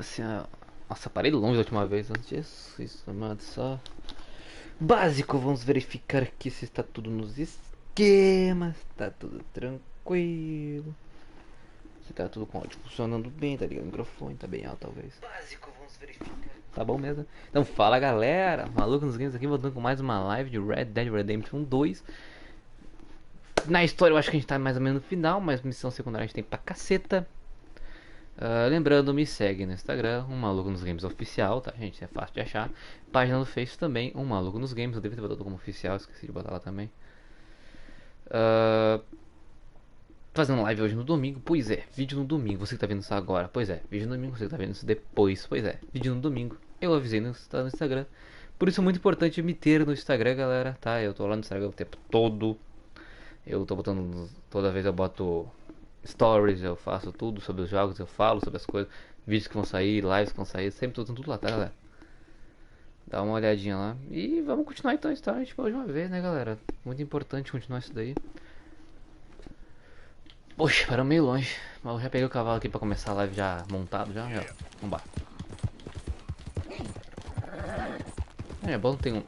senhora. Nossa, parei longe da última vez. Jesus amado, só. Básico, vamos verificar aqui se está tudo nos esquemas. Tá tudo tranquilo. Se tá tudo com o áudio funcionando bem, tá ligado? O microfone tá bem alto, talvez. Básico, vamos verificar. Tá bom mesmo? Então fala galera, maluco nos games aqui, voltando com mais uma live de Red Dead Redemption 2. Na história eu acho que a gente tá mais ou menos no final, mas missão secundária a gente tem pra caceta. Lembrando, me segue no Instagram, um Maluco nos Games oficial, tá gente? É fácil de achar. Página no Face também, um Maluco nos Games. Eu devo ter botado como oficial, esqueci de botar lá também. Fazendo live hoje no domingo, pois é, vídeo no domingo, você que tá vendo isso agora, pois é, vídeo no domingo, você que tá vendo isso depois, pois é, vídeo no domingo, eu avisei no Instagram. Por isso é muito importante me ter no Instagram, galera, tá? Eu tô lá no Instagram o tempo todo. Eu tô botando, toda vez eu boto stories, eu faço tudo sobre os jogos, eu falo sobre as coisas, vídeos que vão sair, lives que vão sair, sempre tô tudo lá, tá, galera? Dá uma olhadinha lá. E vamos continuar então a história, tipo, hoje uma vez, né, galera? Muito importante continuar isso daí. Poxa, parou meio longe. Mas eu já peguei o cavalo aqui pra começar a live já montado, já. Vamos lá. É bom, não tem um...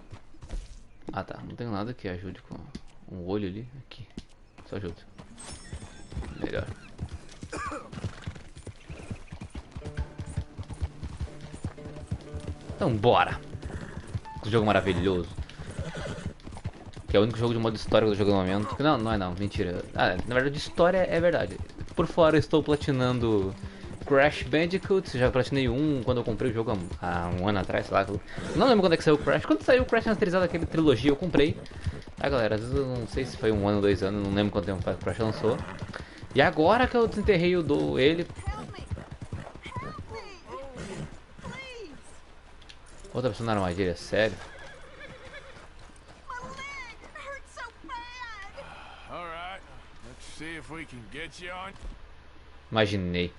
Ah tá, não tem nada que ajude com um olho ali. Aqui, só ajuda. Melhor. Então bora. Que jogo maravilhoso. Que é o único jogo de modo história que eu tô jogando no momento. Não, não é não, mentira. Na verdade história é verdade. Por fora eu estou platinando Crash Bandicoot. Já platinei um quando eu comprei o jogo há um ano atrás, sei lá. Não lembro quando é que saiu o Crash. Quando saiu o Crash remasterizado, aquele trilogia, eu comprei. Tá, galera, às vezes eu não sei se foi um ano, 2 anos, não lembro quanto tempo faz que o Crash lançou. E agora que eu desenterrei ele... Outra pessoa na armadilha, sério? Imaginei.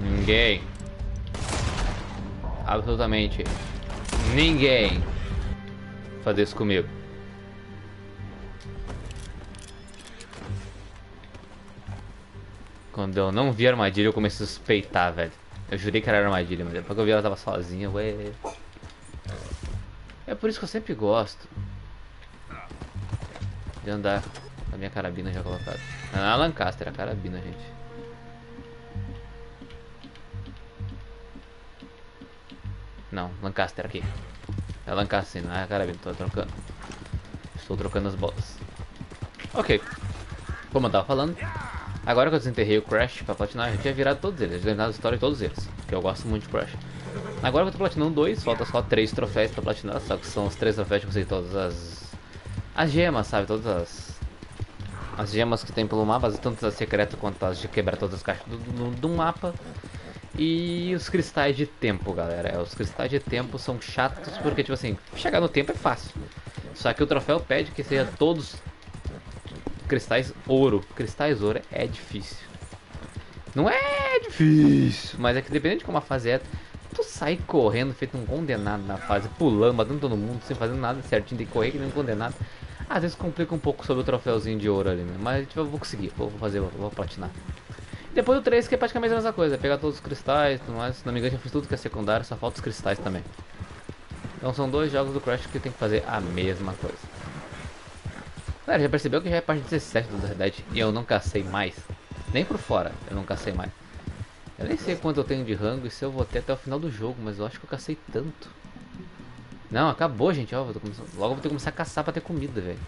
Ninguém. Absolutamente ninguém fazer isso comigo. Quando eu não vi a armadilha eu comecei a suspeitar, velho. Eu jurei que era armadilha, mas depois que eu vi ela tava sozinha, ué. É por isso que eu sempre gosto de andar com a minha carabina já colocada. Não é a Lancaster, é a carabina, gente. Não, Lancaster aqui. É Lancaster, não é a carabina, tô trocando. Estou trocando as bolas. Ok. Como eu tava falando, agora que eu desenterrei o Crash pra platinar, eu já tinha virado todos eles. Eu já terminado a história de todos eles. Porque eu gosto muito de Crash. Agora que eu tô platinando 2, falta só 3 troféus pra platinar. Só que são os 3 troféus que eu consegui todas as gemas, sabe? Todas as gemas que tem pelo mapa, tanto as secretas quanto as de quebrar todas as caixas do mapa. E os cristais de tempo, galera. Os cristais de tempo são chatos porque, tipo assim, chegar no tempo é fácil. Só que o troféu pede que seja todos cristais ouro. Cristais ouro é difícil. Não é difícil, mas é que dependendo de como a fase é, tu sai correndo feito um condenado na fase, pulando, batendo todo mundo, sem fazer nada certinho, tem que correr que nem um condenado. Às vezes complica um pouco sobre o troféuzinho de ouro ali, né? Mas tipo, eu vou conseguir, vou fazer, vou platinar. Depois do 3 que é praticamente a mesma coisa, pegar todos os cristais e tudo mais. Se não me engano, já fiz tudo que é secundário, só falta os cristais também. Então são 2 jogos do Crash que tem que fazer a mesma coisa. Galera, já percebeu que já é a parte 17 da verdade e eu não cacei mais? Nem por fora, eu não cacei mais. Eu nem sei quanto eu tenho de rango e se eu vou ter até o final do jogo, mas eu acho que eu cacei tanto. Não, acabou, gente. Ó, logo eu vou ter que começar a caçar pra ter comida, velho.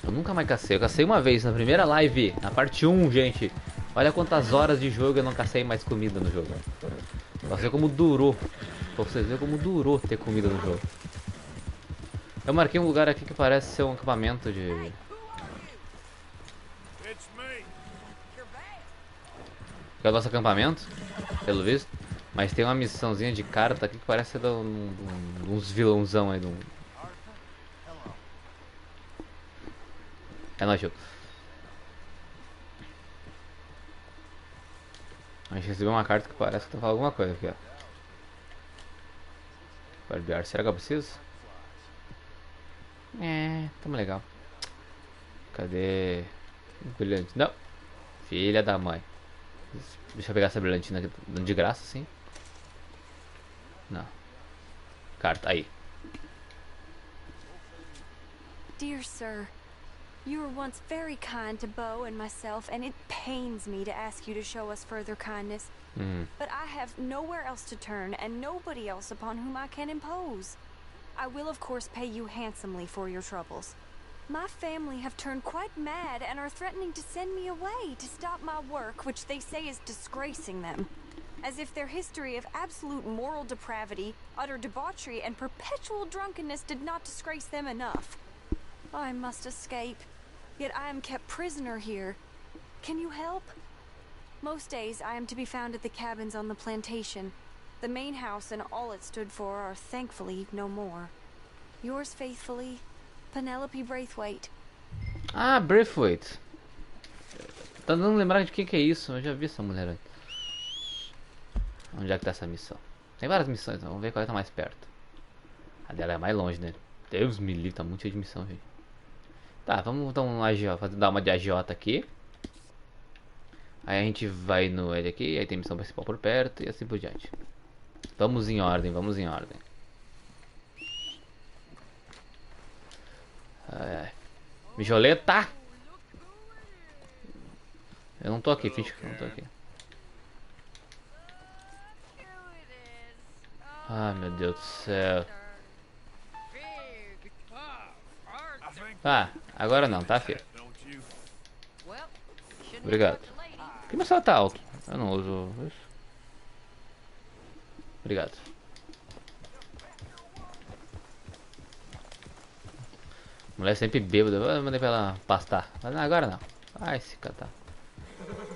Eu nunca mais cacei. Eu cacei uma vez na primeira live, na parte 1, gente. Olha quantas horas de jogo eu não cacei mais comida no jogo. Pra ver como durou. Pra vocês verem como durou ter comida no jogo. Eu marquei um lugar aqui que parece ser um acampamento de... Que é o nosso acampamento, pelo visto. Mas tem uma missãozinha de carta aqui que parece ser de uns vilãozão aí. É nóis, jogo. A gente recebeu uma carta que parece que tá falando alguma coisa aqui, ó. Barbear, será que eu preciso? É, Tamo legal. Cadê? Brilhante. Não. Filha da mãe. Deixa eu pegar essa brilhantina aqui. De graça, sim. Não. Carta. Aí. Dear sir, you were once very kind to Beau and myself, and it pains me to ask you to show us further kindness. But I have nowhere else to turn, and nobody else upon whom I can impose. I will, of course, pay you handsomely for your troubles. My family have turned quite mad and are threatening to send me away to stop my work, which they say is disgracing them. As if their history of absolute moral depravity, utter debauchery, and perpetual drunkenness did not disgrace them enough. I must escape, yet I am kept prisoner here. Can you help? Most days I am to be found at the cabins on the plantation. The main house and all it stood for are thankfully no more. Yours faithfully, Penelope Braithwaite. Ah, Braithwaite. Tá dando lembrar de quem que é isso? Eu já vi essa mulher antes. Onde é que tá essa missão? Tem várias missões, vamos ver qual é que tá mais perto. A dela é mais longe, né? Deus me livre, tá muito cheio de missão, gente. Tá, vamos dar um agiota, dar uma de agiota aqui. Aí a gente vai no L aqui, aí tem missão principal por perto e assim por diante. Vamos em ordem, vamos em ordem. Mijoleta! Eu não tô aqui, finge que eu não tô aqui. Ai, meu Deus do céu. Ah, agora não, tá, filho? Obrigado. Por que meu celular tá alto? Eu não uso isso. Obrigado. Mulher sempre bêbada. Eu mandei pra ela pastar. Mas agora não. Ai, se catar.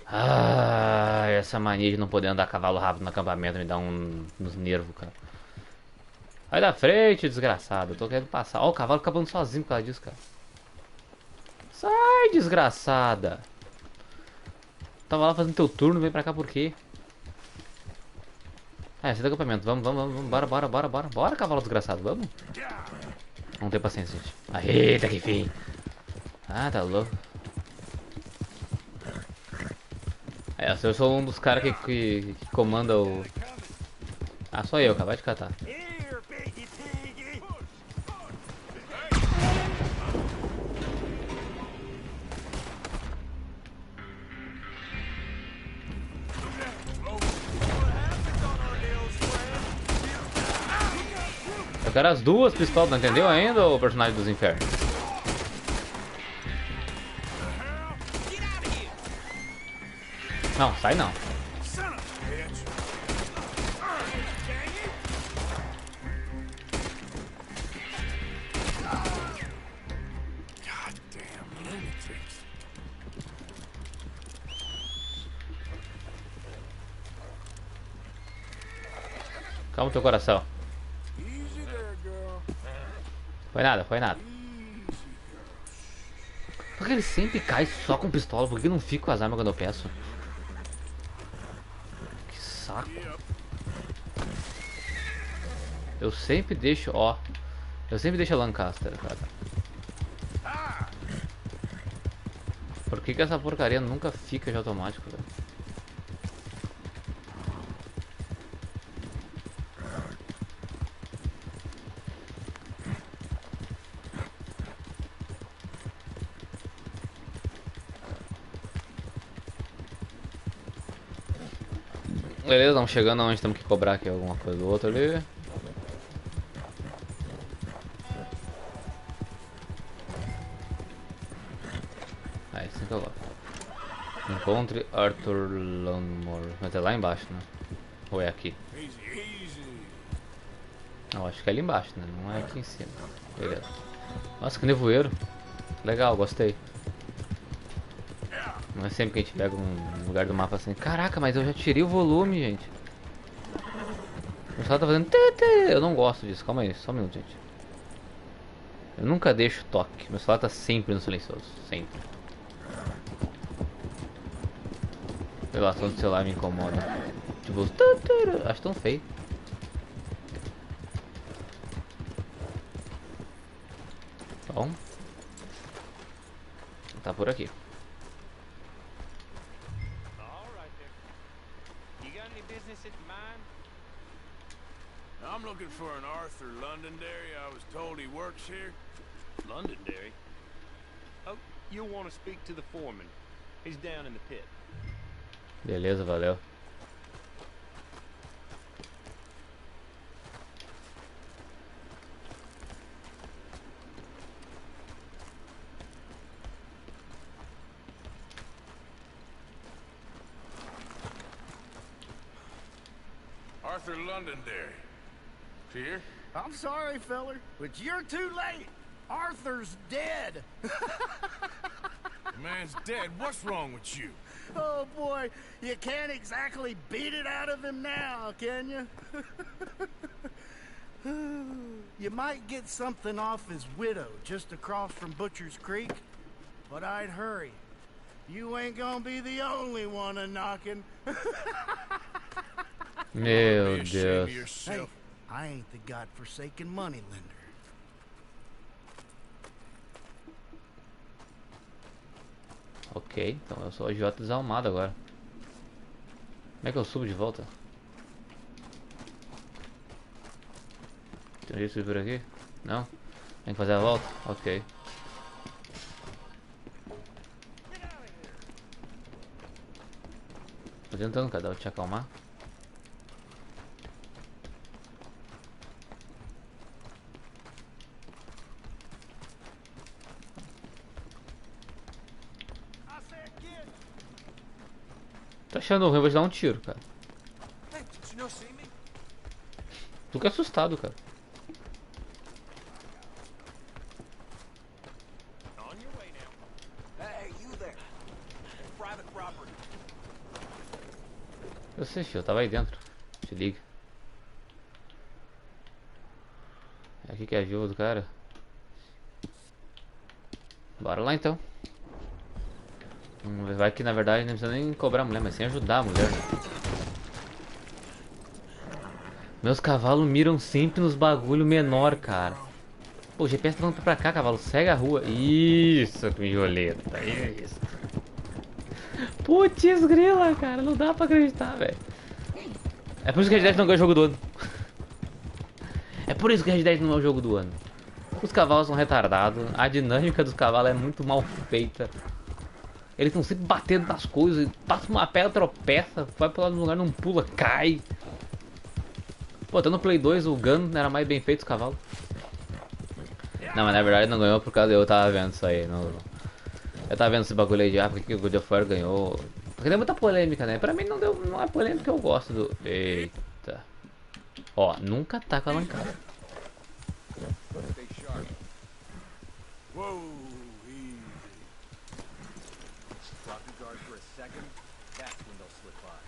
Ah, essa mania de não poder andar a cavalo rápido no acampamento me dá uns nervos, cara. Vai da frente, desgraçado. Eu tô querendo passar. Ó, o cavalo acabando sozinho por causa disso, cara. Sai, desgraçada. Tava lá fazendo teu turno, vem pra cá por quê? Ah, esse é do acampamento. Vamos, vamos, vamos. Bora, bora, bora, bora. Bora, cavalo desgraçado, vamos. Não tem paciência, gente. Eita, que fim. Ah, tá louco. É, eu sou um dos caras que comanda o... Ah, só eu, cara. Vai te catar. Eu quero as duas pistolas, não entendeu ainda, o personagem dos infernos? Não, sai não. Calma o teu coração. Foi nada, foi nada. Porque ele sempre cai só com pistola, por que não fica com as armas quando eu peço? Que saco. Eu sempre deixo, ó. Eu sempre deixo a Lancaster, cara. Por que essa porcaria nunca fica de automático, velho? Beleza, vamos chegando onde temos que cobrar aqui alguma coisa do outro ali. É assim que eu gosto. Encontre Arthur Lawnmower. Mas é lá embaixo, né? Ou é aqui? Eu acho que é ali embaixo, né? Não é aqui em cima. Beleza. Nossa, que nevoeiro. Legal, gostei. Não é sempre que a gente pega um lugar do mapa assim. Caraca, mas eu já tirei o volume, gente. O celular tá fazendo... Eu não gosto disso. Calma aí, só um minuto, gente. Eu nunca deixo toque. Meu celular tá sempre no silencioso. Sempre. A vibração do celular me incomoda. Tipo... Acho tão feio. Bom. Tá por aqui. I'm looking for an Arthur Londonderry. I was told he works here. Londonderry? Oh, you'll want to speak to the foreman. He's down in the pit. Beleza, valeu. Arthur Londonderry. Here? I'm sorry, feller, but you're too late. Arthur's dead. The man's dead. What's wrong with you? Oh, boy, you can't exactly beat it out of him now, can you? You might get something off his widow just across from Butcher's Creek, but I'd hurry. You ain't gonna be the only one a-knocking. Meu Be ashamed of Deus. Hey, yourself. I ain't the godforsaken moneylender. Ok, então eu sou o agiota desalmado agora. Como é que eu subo de volta? Tem um jeito de subir por aqui? Não? Tem que fazer a volta? Ok. Tô tentando, cara, te acalmar. Tô achando ruim, eu vou te dar um tiro, cara. Hey, did you not see me? Tu que é assustado, cara. On your way now. Hey, you there. Private property. Eu sei, filho, eu tava aí dentro. Se liga. É aqui que é a viúva do cara. Bora lá então. Vai que na verdade não precisa nem cobrar a mulher, mas sim ajudar a mulher, né? Meus cavalos miram sempre nos bagulho menor, cara. Pô, o GPS tá falando pra cá, cavalo. Segue a rua. Isso, que mijoleta. Isso. Putz, grila, cara. Não dá pra acreditar, velho. É por isso que a Red Dead não ganha o jogo do ano. É por isso que a Red Dead não é o jogo do ano. Os cavalos são retardados. A dinâmica dos cavalos é muito mal feita. Eles estão sempre batendo nas coisas. Passa uma pedra, tropeça. Vai pro lado do lugar, não pula, cai. Pô, até no Play 2 o Gun era mais bem feito os cavalos. Não, mas na verdade não ganhou por causa eu tava vendo isso aí. Eu tava vendo esse bagulho aí de por que o God of War ganhou. Porque deu muita polêmica, né? Pra mim não deu. Não é polêmica que eu gosto do. Eita. Ó, nunca taca lá em casa. Stay sharp. Whoa, easy. Drop your guard for a second. That's when they'll slip by.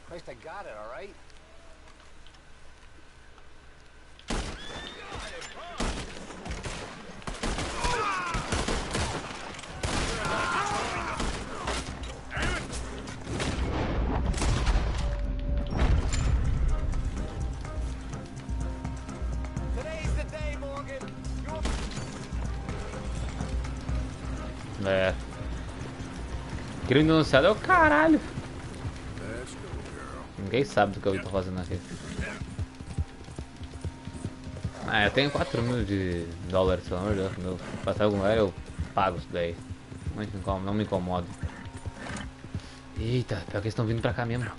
Christ, I got it, all right? Today's the day, Morgan. É. Crime denunciado é o caralho. Let's go, girl. Ninguém sabe do que eu tô fazendo aqui. Ah, eu tenho 4 mil de dólares, pelo amor de Deus. Meu, passar algum lugar eu pago isso daí. Não me incomodo. Eita, pior que eles estão vindo pra cá mesmo.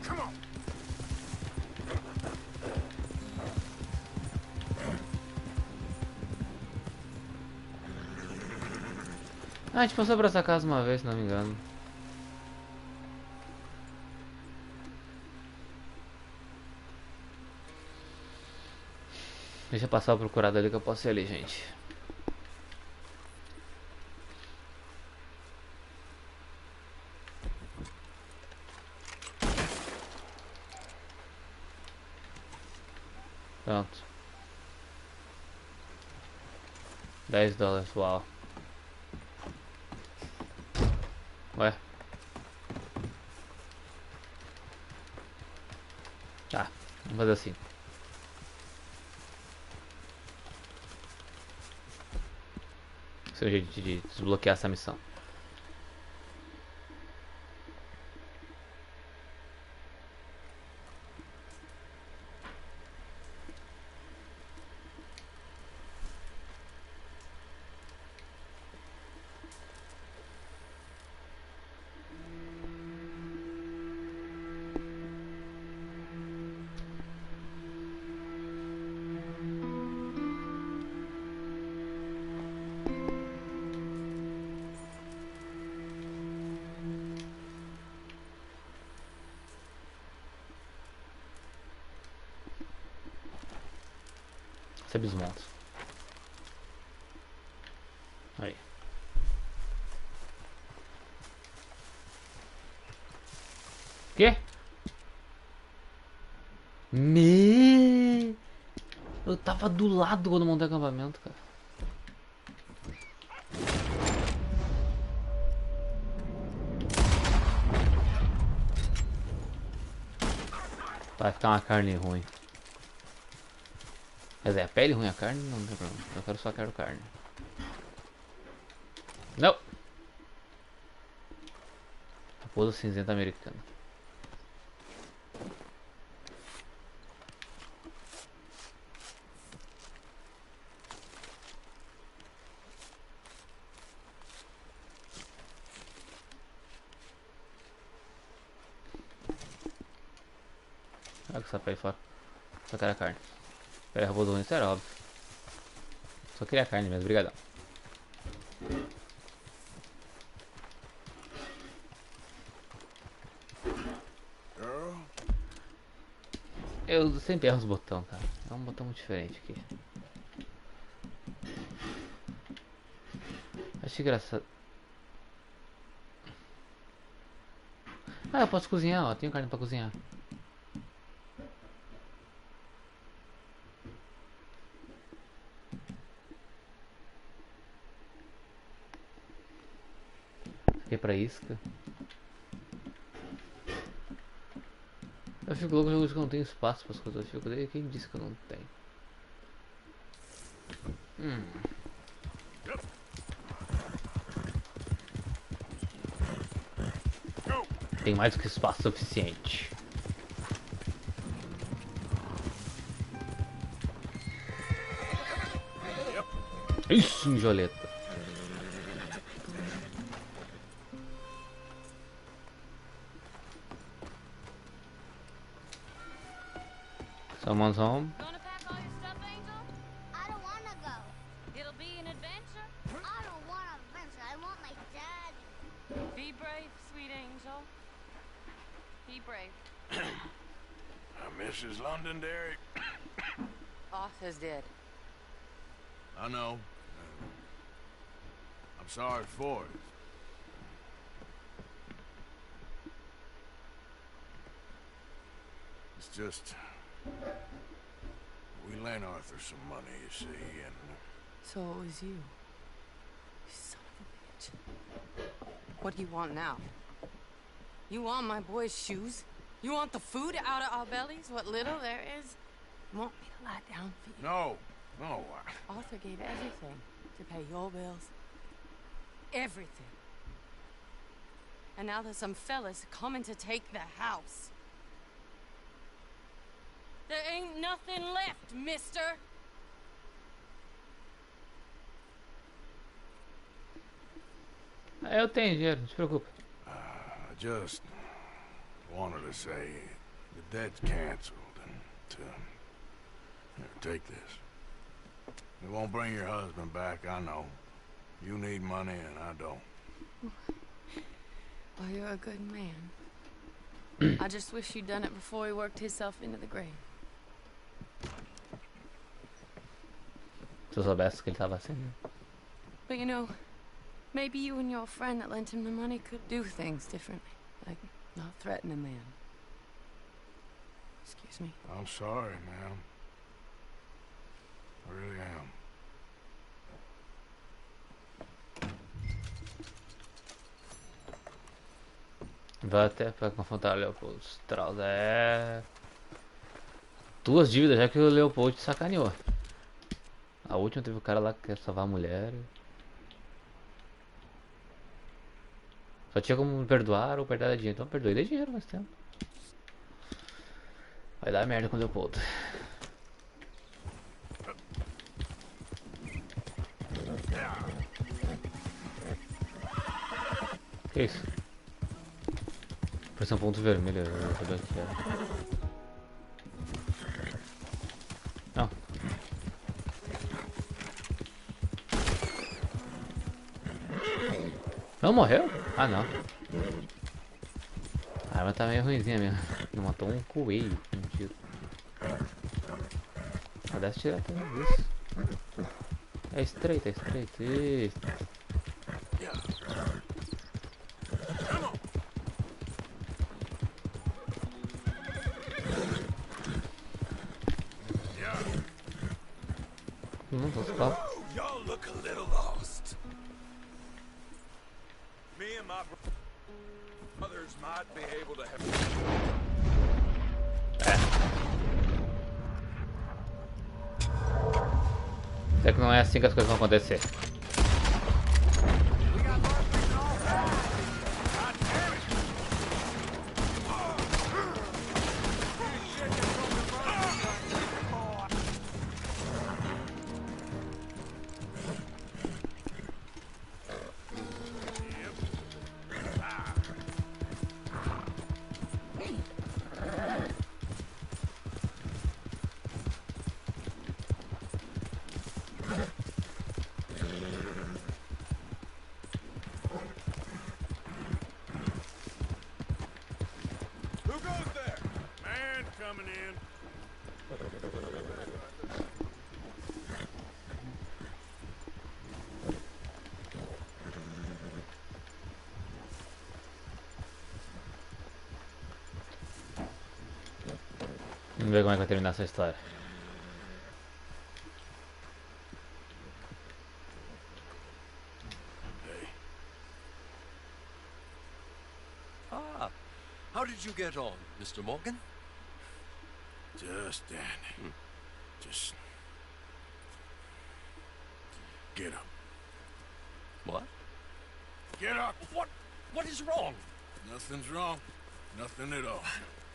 Ah, a gente passou por essa casa uma vez, se não me engano. Deixa eu passar o procurado ali que eu posso ir ali, gente. Pronto. 10 dólares, uau. Ué. Tá, vamos fazer assim. Seu jeito de desbloquear essa missão. Você desmonta. Aí. Quê? Eu tava do lado quando montei o acampamento, cara. Vai ficar uma carne ruim. Quer dizer, a pele ruim, a carne não tem problema. Eu quero só carne. Não! Raposa cinzenta americana. Olha que essa pele fora. Só quero a carne. Pera, raposa ruim, isso era óbvio. Só queria carne mesmo, brigadão. Eu sempre erro os botões, cara. É um botão muito diferente aqui. Acho engraçado. Ah, eu posso cozinhar, ó. Tenho carne pra cozinhar. Aqui é pra isca. Eu fico louco com que eu não tenho espaço para as coisas. Eu fico, quem disse que eu não tenho? Tem mais do que espaço suficiente. Isso, enjoleta. Someone's home. Gonna pack all your stuff, Angel? I don't want to go. It'll be an adventure. I don't want an adventure. I want my dad. Be brave, sweet Angel. Be brave. Mrs. Londonderry. Arthur's dead. I know. I'm sorry for it. It's just... we lent Arthur some money, you see, and... So it was you. You son of a bitch. What do you want now? You want my boy's shoes? You want the food out of our bellies? What little there is? You want me to lie down for you? No, no, Arthur gave everything to pay your bills. Everything. And now there's some fellas coming to take the house. There ain't nothing left, mister. Eu tenho dinheiro, não se preocupe. I just wanted to say the debt's canceled and to... Here, take this. It won't bring your husband back, I know. You need money and I don't. Well, you're a good man. I just wish you'd done it before he worked himself into the grave. Se eu soubesse que ele tava assim. But you know, maybe you and your friend that lent him the money could do things differently. Like, not threaten a man. Excuse me. I'm sorry, ma'am. I really am. Vai até pra confrontar o Leopold Strauss. É. Duas dívidas já que o Leopold sacaneou. A última teve o cara lá que quer salvar a mulher. Só tinha como me perdoar ou perder dinheiro. Então perdoei de dinheiro nesse tempo. Vai dar merda com o Leopoldo. Que isso? Parece um ponto vermelho. Eu vou ver aqui, Não. Não morreu? Ah, não. A arma tá meio ruimzinha mesmo. Não matou um coelho com um tiro. Ah, desce direto, né? Isso. É estreito, é estreito. Isso. Tô só. Y'all look a little lost. Me and my brothers might be able to have. Será que não é assim que as coisas vão acontecer? Who goes there? Man coming in. Vamos ver como é que vai terminar essa história. Ah, how did you get on, Mr. Morgan? Just Danny. Just get up. What? Get up. What is wrong? Nothing's wrong. Nothing at all.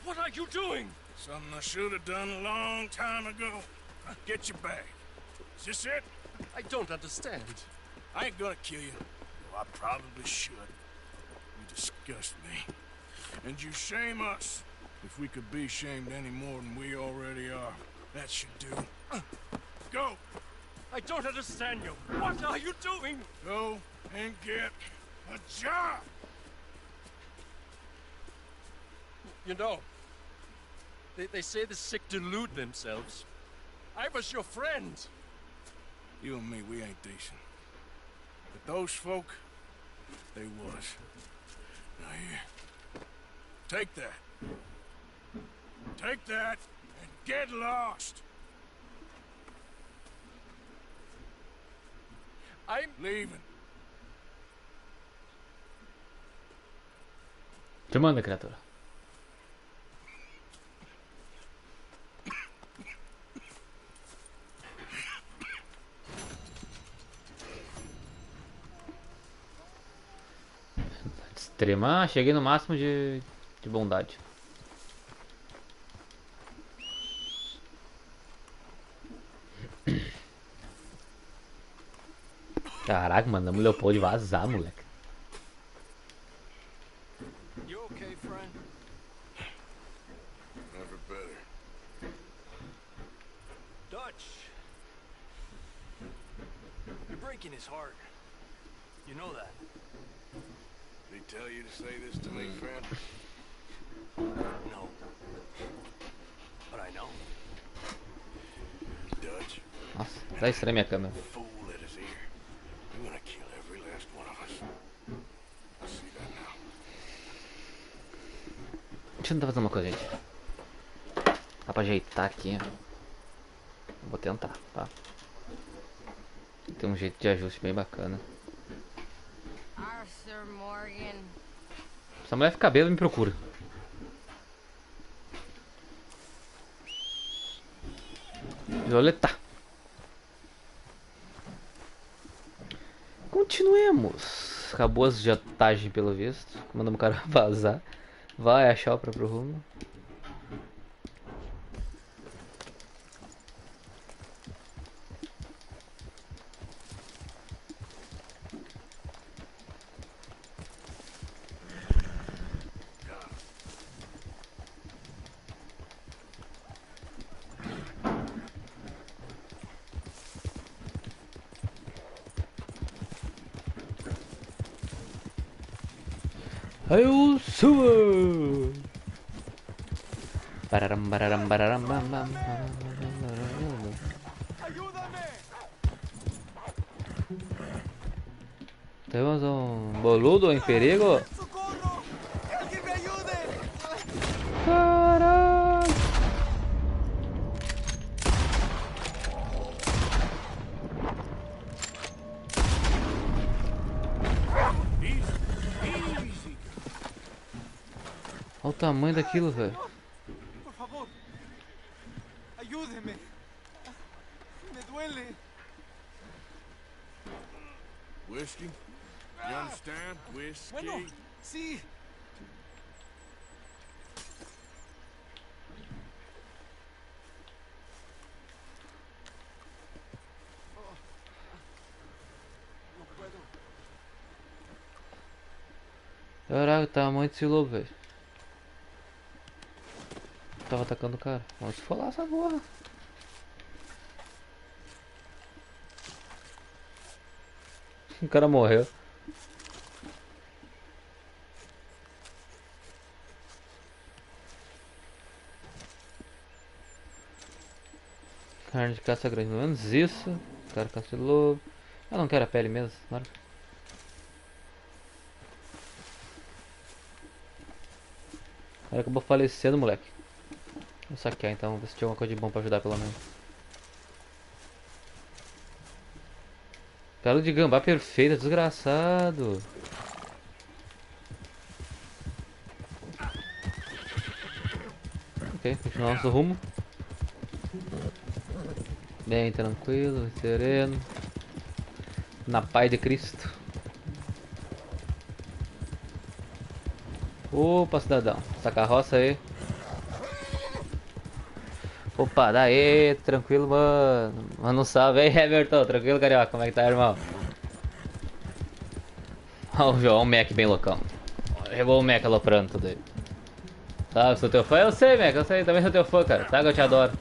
What are you doing? Something I should have done a long time ago. Get your bag. Is this it? I don't understand. I ain't gonna kill you, though I probably should. You disgust me. And you shame us. If we could be shamed any more than we already are, that should do. Go! I don't understand you. What are you doing? Go and get a job! You know, they say the sick delude themselves. I was your friend. You and me, we ain't decent. But those folk, they was. Now here, take that. Take that and get lost. I'm Leaving. Te manda, criatura. Extrema, cheguei no máximo de bondade. Caraca, mano, o Leopoldo vazar, moleque. You okay, friend? Never better. Dutch. You're breaking his heart. You know that. Did he tell you to say this to me, friend? No. But I know. Dutch, Nossa, tá estranha minha câmera. fool at his ear. You're gonna kill every last one of us. I see that now. Deixa eu tentar fazer uma coisa, gente. Dá pra ajeitar aqui, ó. Vou tentar, tá? Tem um jeito de ajuste bem bacana. Arthur Morgan. Se a mulher ficar bêbada, me procura. Violeta. Continuemos. acabou as jantagem pelo visto. Mandamos o cara vazar. Vai achar o próprio rumo. Eu sou. Bararam, bararam, bararam, bam, bam, bam. Temos um boludo em perigo. Caralho. Olha o tamanho daquilo, velho. Por favor, ayúdeme. Me duele. Whiskey? You understand? Whiskey? Bueno, sí. No puedo. Caraca, o tamanho desse lobo, velho. Tava atacando o cara. Vamos se falar essa porra. O cara morreu. Carne de caça grande, pelo menos isso. Cara caça de lobo. Eu não quero a pele mesmo, marca. O cara acabou falecendo, moleque. Vou saquear então, ver se tinha alguma coisa de bom pra ajudar pelo menos. Galo de gambá perfeito, desgraçado. Ok, continuar nosso rumo. Bem tranquilo, sereno. Na paz de Cristo. Opa, cidadão. Essa carroça aí. Opa, daí, tranquilo, mano. Manda um salve aí, Everton. Tranquilo, carioca? Como é que tá, irmão? Ó, o João, o Mac bem loucão. Chegou o Mac aloprando tudo aí. Sabe, sou teu fã? Eu sei, Mac, eu sei. Também sou teu fã, cara. Sabe que eu te adoro.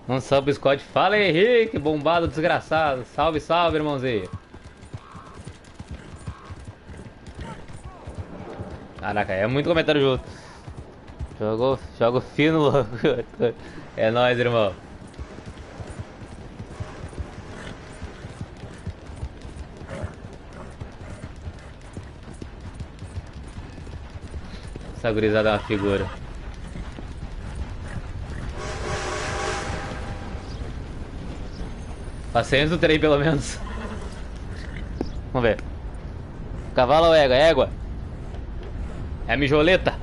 Um salve, Scott. Fala aí, Henrique, bombado desgraçado. Salve, salve, irmãozinho. Caraca, é muito comentário junto. Jogo fino, louco. É nóis, irmão. Essa gurizada é uma figura. Passei antes do trem, pelo menos. Vamos ver. Cavalo ou égua? Égua. É a mijoleta.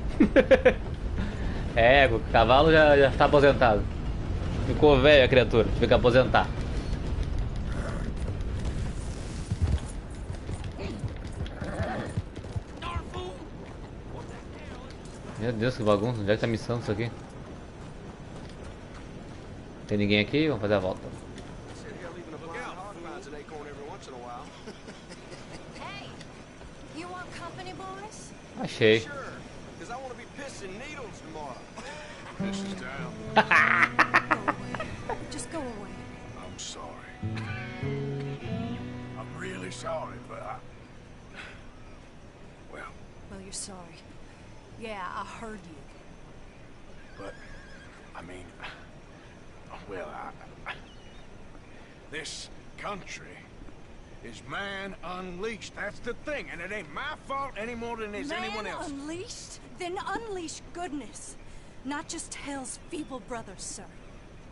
É égua. Cavalo já está aposentado. Ficou velho a criatura. Tive que aposentar. Meu Deus, que bagunça. Onde é que tá a missão disso aqui? Tem ninguém aqui? Vamos fazer a volta. Hey, you want company, boys? Achei. Because I want to be pissing needles tomorrow. This is down. Go away. Just go away. I'm sorry. I'm really sorry, but well, Well, you're sorry. Yeah, I heard you. but, I mean, well, this country is man unleashed. That's the thing, and it ain't my fault any more than it's anyone Man else's. unleashed? Then unleash goodness. Not just hell's feeble brothers, sir.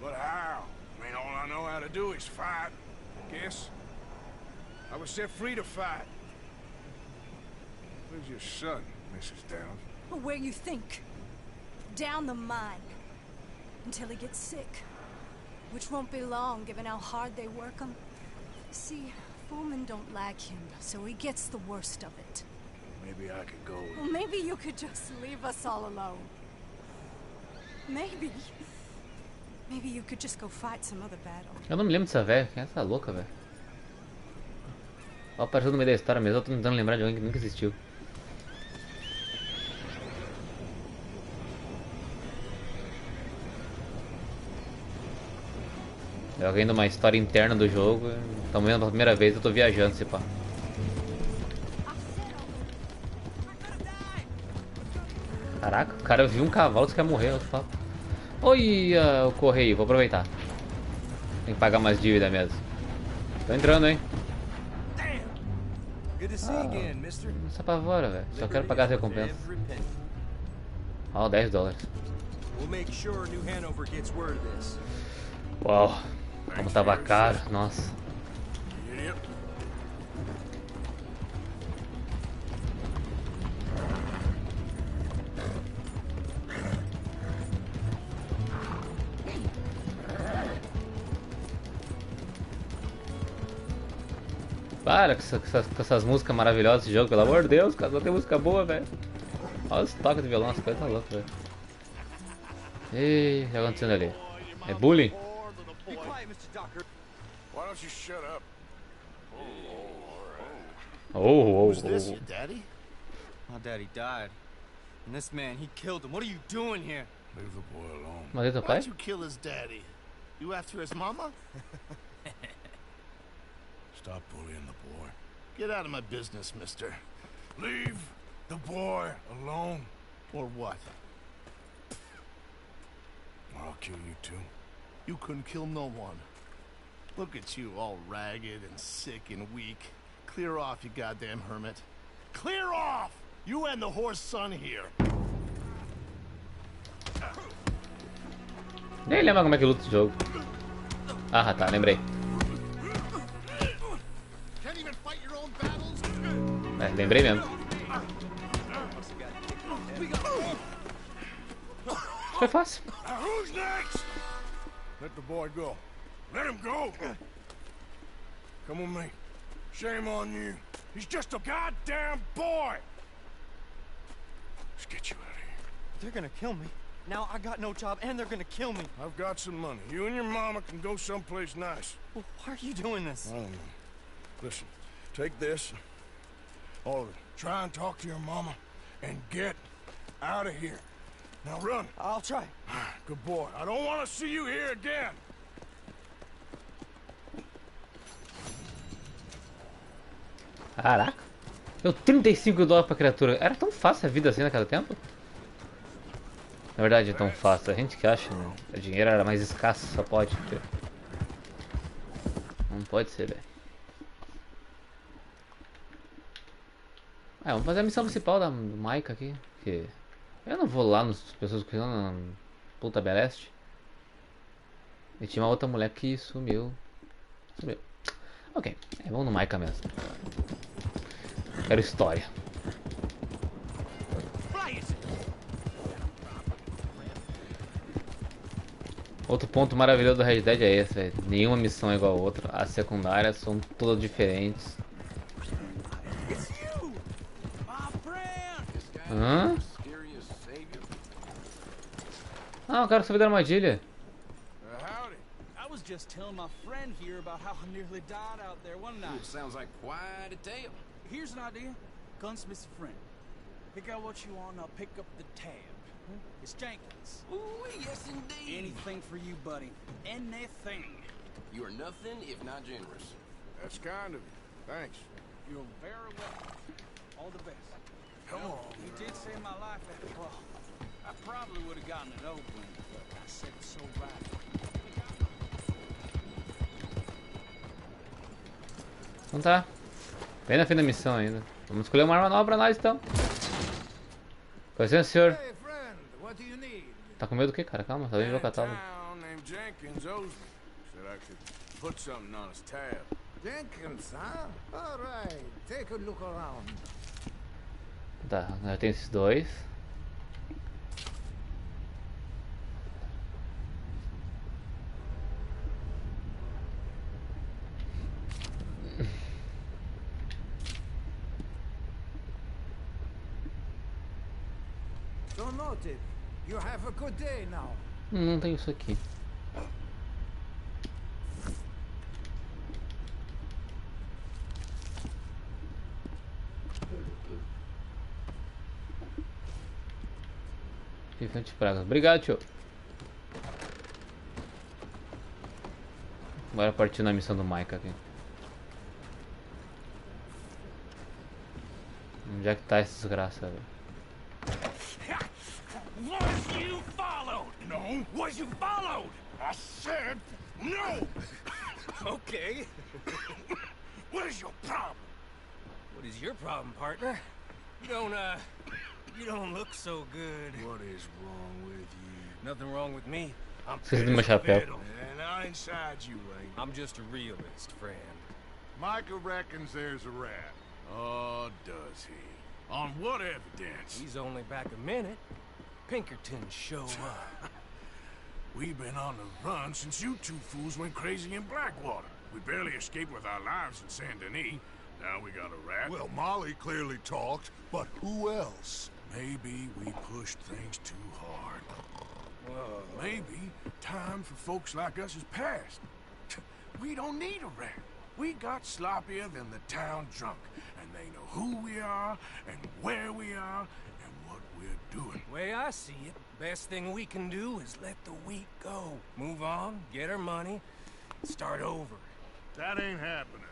But how? I mean, all I know how to do is fight, I guess. I was set free to fight. Where's your son, Mrs. Downs? Where you think? Down the mine. Until he gets sick. Which won't be long, given how hard they work him. See, foremen don't like him, so he gets the worst of it. Maybe I could go. Well, maybe you could just leave us all alone. Maybe you could just go fight some other battle. Eu não me lembro dessa velha. Quem é essa louca, velho? Ela apareceu no meio da história mesmo. Eu tô tentando lembrar de alguém que nunca existiu. É alguém de uma história interna do jogo. Estamos vendo pela primeira vez. Eu tô viajando, se pá. Caraca, o cara viu um cavalo e quer morrer. Oi, o correio. Vou aproveitar. Tem que pagar mais dívida mesmo. Tô entrando, hein? Não se apavora, velho. Só quero pagar as recompensas. Ó, $10. Uau, como tava caro, nossa. Para com essas músicas maravilhosas desse jogo, pelo amor de Deus, cara, só tem música boa, velho. Olha os toques de violão, as coisas tá loucas, velho. Ih, o que tá acontecendo ali? É bullying? Oh. Who's this, your daddy? My daddy died. And this man, he killed him. What are you doing here? Leave the boy alone. Mas é teu pai? Why'd you kill his daddy? You after his mama? Stop bullying the boy. Get out of my business, mister. Leave the boy alone. Or what? Or I'll kill you too. You couldn't kill no one. Look at you, all ragged and sick and weak. Clear off, you goddamn hermit. Clear off! You and the horse son here. Nem lembro como é que luta esse jogo. Ah, tá, lembrei. É, lembrei mesmo. Foi fácil. Who's next? Let the boy go. Let him go. Come with me. Shame on you. He's just a goddamn boy. Let's get you out of here. They're gonna kill me. Now I got no job and they're gonna kill me. I've got some money. You and your mama can go someplace nice. Well, why are you doing this? I don't know. Listen, take this. All of it. Try and talk to your mama and get out of here. Now run. I'll try. Good boy. I don't want to see you here again. Caraca. Deu $35 pra criatura. Era tão fácil a vida assim naquele tempo? Na verdade é tão fácil. A gente que acha, né? O dinheiro era mais escasso, só pode. Não pode ser, velho. Vamos fazer a missão principal do Micah aqui. Que eu não vou lá nas pessoas que estão na Puta Beleste. E tinha uma outra mulher que sumiu. Ok, vamos no Micah mesmo. Quero história. Outro ponto maravilhoso do Red Dead é esse, velho. Nenhuma missão é igual a outra. As secundárias são todas diferentes. Hã? Ah, o cara subiu da armadilha. Howdy. I was just telling my friend here about how I nearly died out there one night. Sounds like quite a tale. Here's an idea. Gunsmith's friend. Pick out what you want, I'll pick up the tab. It's Jenkins. Ooh, yes indeed. Anything for you, buddy. Anything. You are nothing if not generous. That's kind of you. Thanks. You're very welcome. All the best. Come on. You did save my life at the ball. I probably would have gotten it open, but I said it so right. Então tá. Bem na fim da missão ainda. Vamos escolher uma arma nova pra nós então. Com licença, senhor. Hey, friend, what do you need? Tá com medo do que, cara? Calma, só vem ver o catálogo. Town named Jenkins owes me. Said I could put something on his tab. Jenkins, huh? All right, take a look around. Tá, já tem esses dois. So noted. You have a good day now. Não tem isso aqui. Ficante pragas. Obrigado, tio. Bora partir na missão do Micah aqui. Onde é que tá essa desgraça, velho? Was you followed? No. Was you followed? I said no. Okay. What is your problem? What is your problem, partner? You don't look so good. What is wrong with you? Nothing wrong with me. I'm Esqueci do meu chapéu. And I inside you ain't. I'm just a realist, friend. Micah reckons there's a rat. Oh, does he? On what evidence? He's only back a minute. Pinkerton showed up. We've been on the run since you two fools went crazy in Blackwater. We barely escaped with our lives in Saint Denis. Now we got a rat. Well, Molly clearly talked, but who else? Maybe we pushed things too hard. Maybe time for folks like us is past. We don't need a rat. We got sloppier than the town drunk, and they know who we are, and where we are, and what we're doing. Way I see it, best thing we can do is let the week go. Move on, get our money, start over. That ain't happening.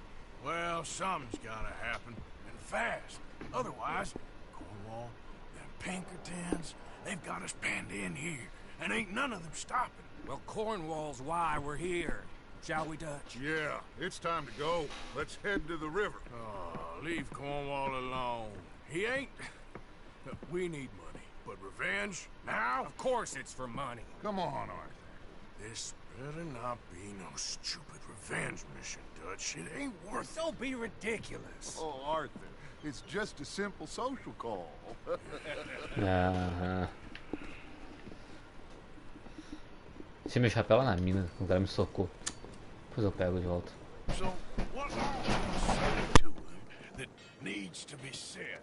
Well, something's gotta happen, and fast. Otherwise, Cornwall, them Pinkertons, they've got us penned in here, and ain't none of them stopping. Well, Cornwall's why we're here. Shall we, Dutch? Yeah, it's time to go. Let's head to the river. Oh, leave Cornwall alone. He ain't... We need money, but revenge, now? Of course it's for money. Come on, Arthur. This better not be no stupid revenge mission, Dutch. It ain't worth it. Don't be ridiculous. Oh, Arthur, it's just a simple social call. Aham. Deixei meu chapéu lá na mina, o cara me socou. Depois eu pego de volta. So, what are you saying to him that needs to be said?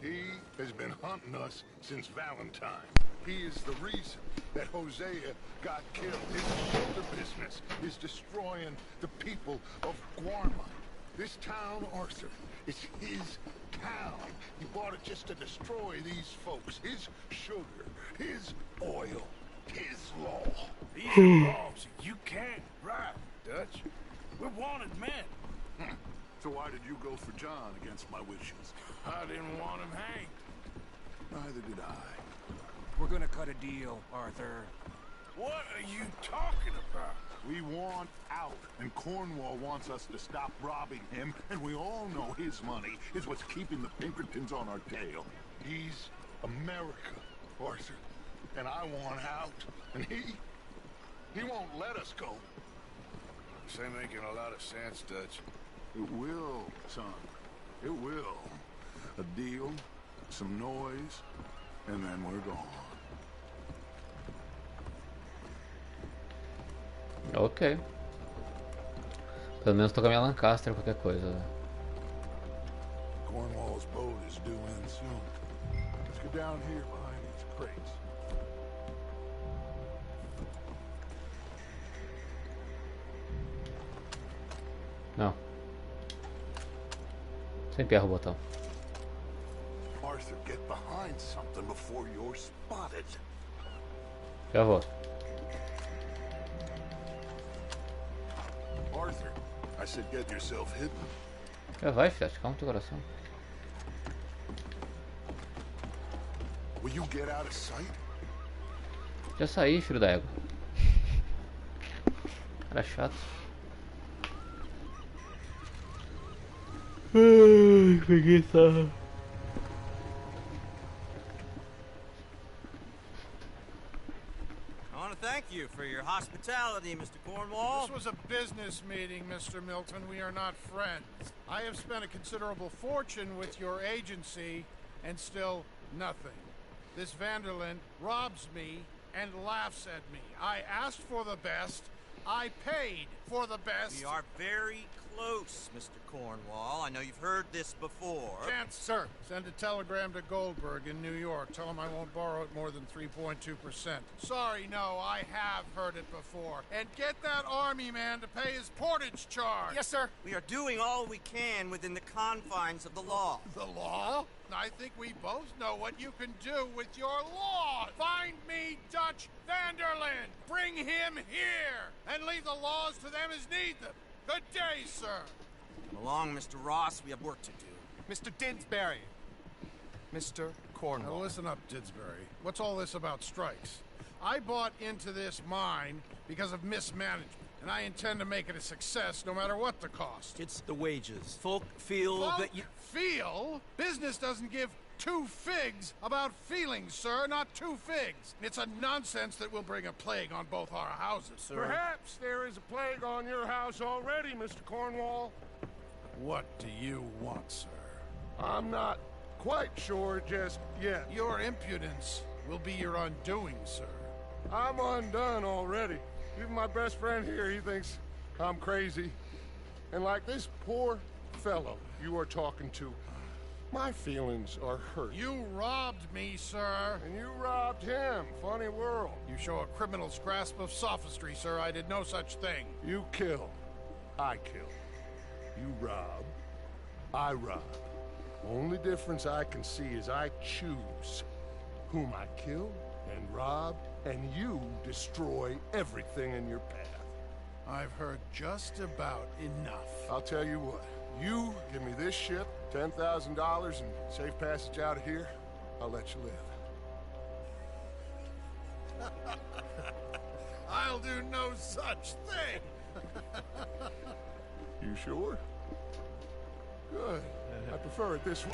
He has been hunting us since Valentine. He is the reason that Hosea got killed. His shoulder business is destroying the people of Guarma. This town, Arthur, is his town. He bought it just to destroy these folks. His sugar, his oil, his law. These are laws that you can't write, Dutch. We're wanted men. So why did you go for John against my wishes? I didn't want him hanged. Neither did I. We're gonna cut a deal, Arthur. What are you talking about? We want out, and Cornwall wants us to stop robbing him, and we all know his money is what's keeping the Pinkertons on our tail. He's America, Arthur, and I want out, and he won't let us go. This ain't making a lot of sense, Dutch. It will, son. It will. A deal, some noise, and then we're gone. Ok. Pelo menos tô com a minha Lancaster, qualquer coisa. Né? Cornwall's boat is due in soon. Let's go down here behind these crates. Não. Sempre erro o botão. Arthur, get behind something before you're spotted. Já vou. Arthur, I said get yourself hidden. Já vai, filhote. Calma teu coração. Will you get out of sight? Já saí, filho da égua. Cara chato. Ai, preguiça. I want to thank you for your hospitality, Mr. Cornwall. This was a business meeting, Mr. Milton. We are not friends. I have spent a considerable fortune with your agency, and still nothing. This Vanderlyn robs me and laughs at me. I asked for the best. I paid for the best. We are very close, Mr. Cornwall. I know you've heard this before. Chance, sir. Send a telegram to Goldberg in New York. Tell him I won't borrow it more than 3.2%. Sorry, no, I have heard it before. And get that army man to pay his portage charge. Yes, sir. We are doing all we can within the confines of the law. The law? I think we both know what you can do with your law. Find me Dutch Vanderlyn. Bring him here. And leave the laws to them as need them. Good day, sir. Come along, Mr. Ross. We have work to do. Mr. Didsbury. Mr. Cornwall. Now listen up, Didsbury. What's all this about strikes? I bought into this mine because of mismanagement, and I intend to make it a success no matter what the cost. It's the wages. Folk feel that you... Feel? Business doesn't give two figs about feelings, sir, not two figs. It's a nonsense that will bring a plague on both our houses, sir. Perhaps there is a plague on your house already, Mr. Cornwall. What do you want, sir? I'm not quite sure just yet. Your impudence will be your undoing, sir. I'm undone already. Even my best friend here, he thinks I'm crazy. And like this poor fellow you are talking to, my feelings are hurt. You robbed me, sir. And you robbed him. Funny world. You show a criminal's grasp of sophistry, sir. I did no such thing. You kill. I kill. You rob. I rob. Only difference I can see is I choose whom I kill and rob, and you destroy everything in your path. I've heard just about enough. I'll tell you what. You give me this ship, $10,000, and safe passage out of here, I'll let you live. I'll do no such thing. You sure? Good. I prefer it this way.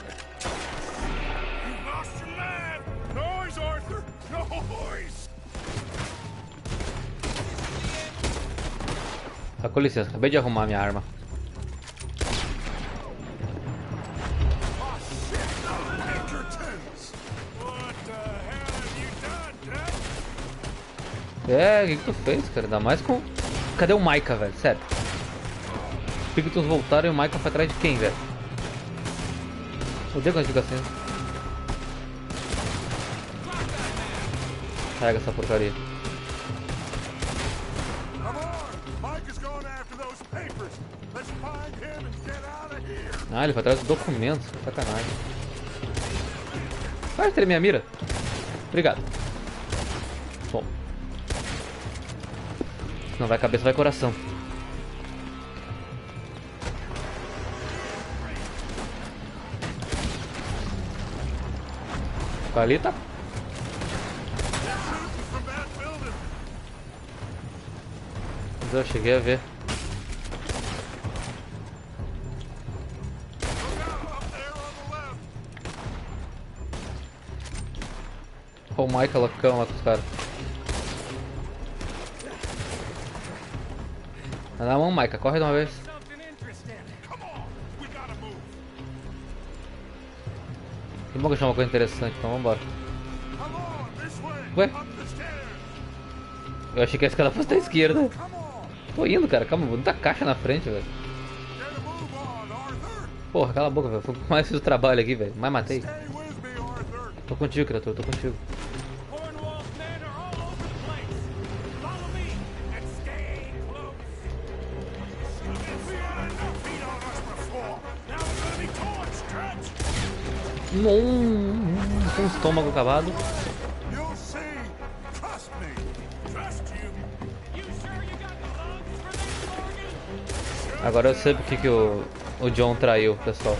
You lost your man! Noise, Arthur! Noise! Ah, com licença, acabei de arrumar minha arma. É, o que tu fez, cara? Ainda mais com... Cadê o Micah, velho? Sério. Os Pictos voltaram e o Micah foi atrás de quem, velho? Odeio quando fica assim. Pega essa porcaria. Ah, ele foi atrás dos documentos. Sacanagem. Vai ter minha mira. Obrigado. Bom. Não vai cabeça, vai coração. Ali tá. Mas eu cheguei a ver. Olha o Michael loucão lá com os caras. Dá na mão, Micah, corre de uma vez. Que bom que achou uma coisa interessante, então vambora. Ué? Eu achei que a escada fosse da esquerda. Tô indo, cara, calma, muita caixa na frente, velho. Porra, cala a boca, velho. Foi mais fiz o trabalho aqui, velho. Mais matei. Tô contigo, criatura, tô contigo. Com o estômago acabado. Agora eu sei porque que o John traiu, pessoal.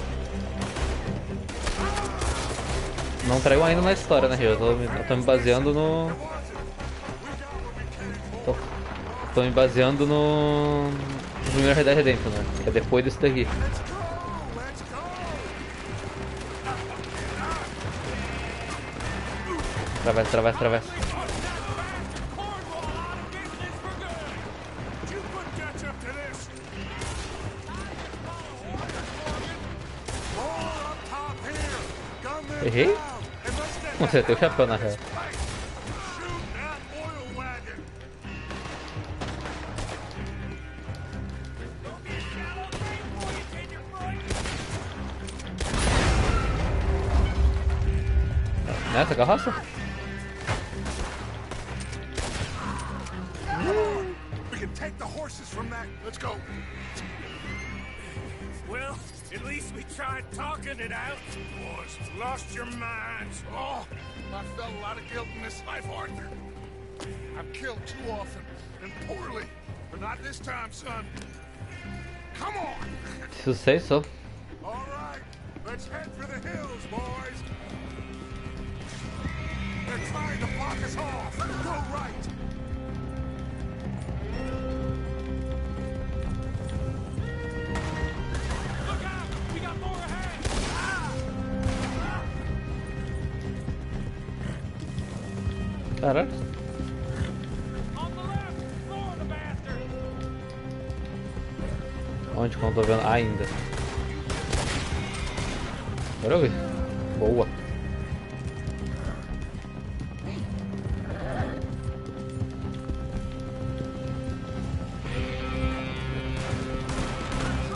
Não traiu ainda na história, né? Eu tô me baseando no... Tô me baseando no primeiro Red Dead Redemption, né? Que é depois desse daqui. Atravessa, atravessa, atravessa. Errei? Acertei o chapéu na real. Nessa carroça? We can take the horses from that. Let's go. Well, at least we tried talking it out. Boys, lost your minds. Oh, I felt a lot of guilt in this life, Arthur. I've killed too often and poorly, but not this time, son. Come on. Se you say so. All right, let's head for the hills, boys. They're trying to block us off. Go right. Look out! We got more ahead! Caralho. On the left! More the bastard! Onde que eu não tô vendo ainda? Agora eu vi. Boa.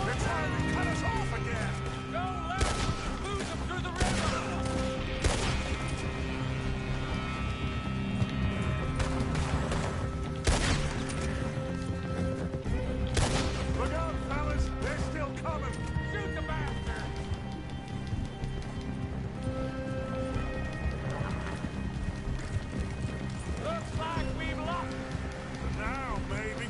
They're trying to cut us off again. Go left! Lose them through the river! Look out, fellas. They're still coming. Shoot the bastard! Looks like we've lost. Now, baby.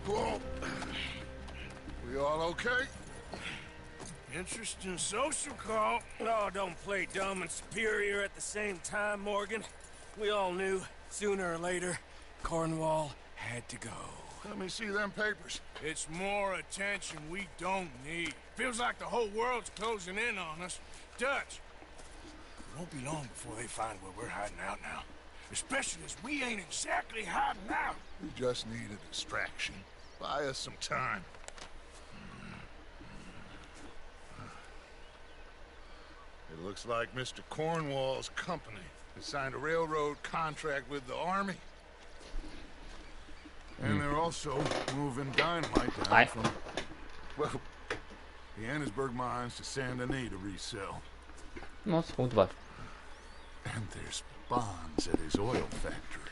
Whoa. We all okay? Interesting social call. Oh, don't play dumb and superior at the same time, Morgan. We all knew, sooner or later, Cornwall had to go. Let me see them papers. It's more attention we don't need. Feels like the whole world's closing in on us. Dutch, it won't be long before they find where we're hiding out now. Especially as we ain't exactly hiding out. We just need a distraction. Buy us some time. It looks like Mr. Cornwall's company has signed a railroad contract with the army. And they're also moving dynamite down from, well, the Annesburg mines to Saint Denis to resell. Nossa, ficou muito baixo. And there's bonds at his oil factory.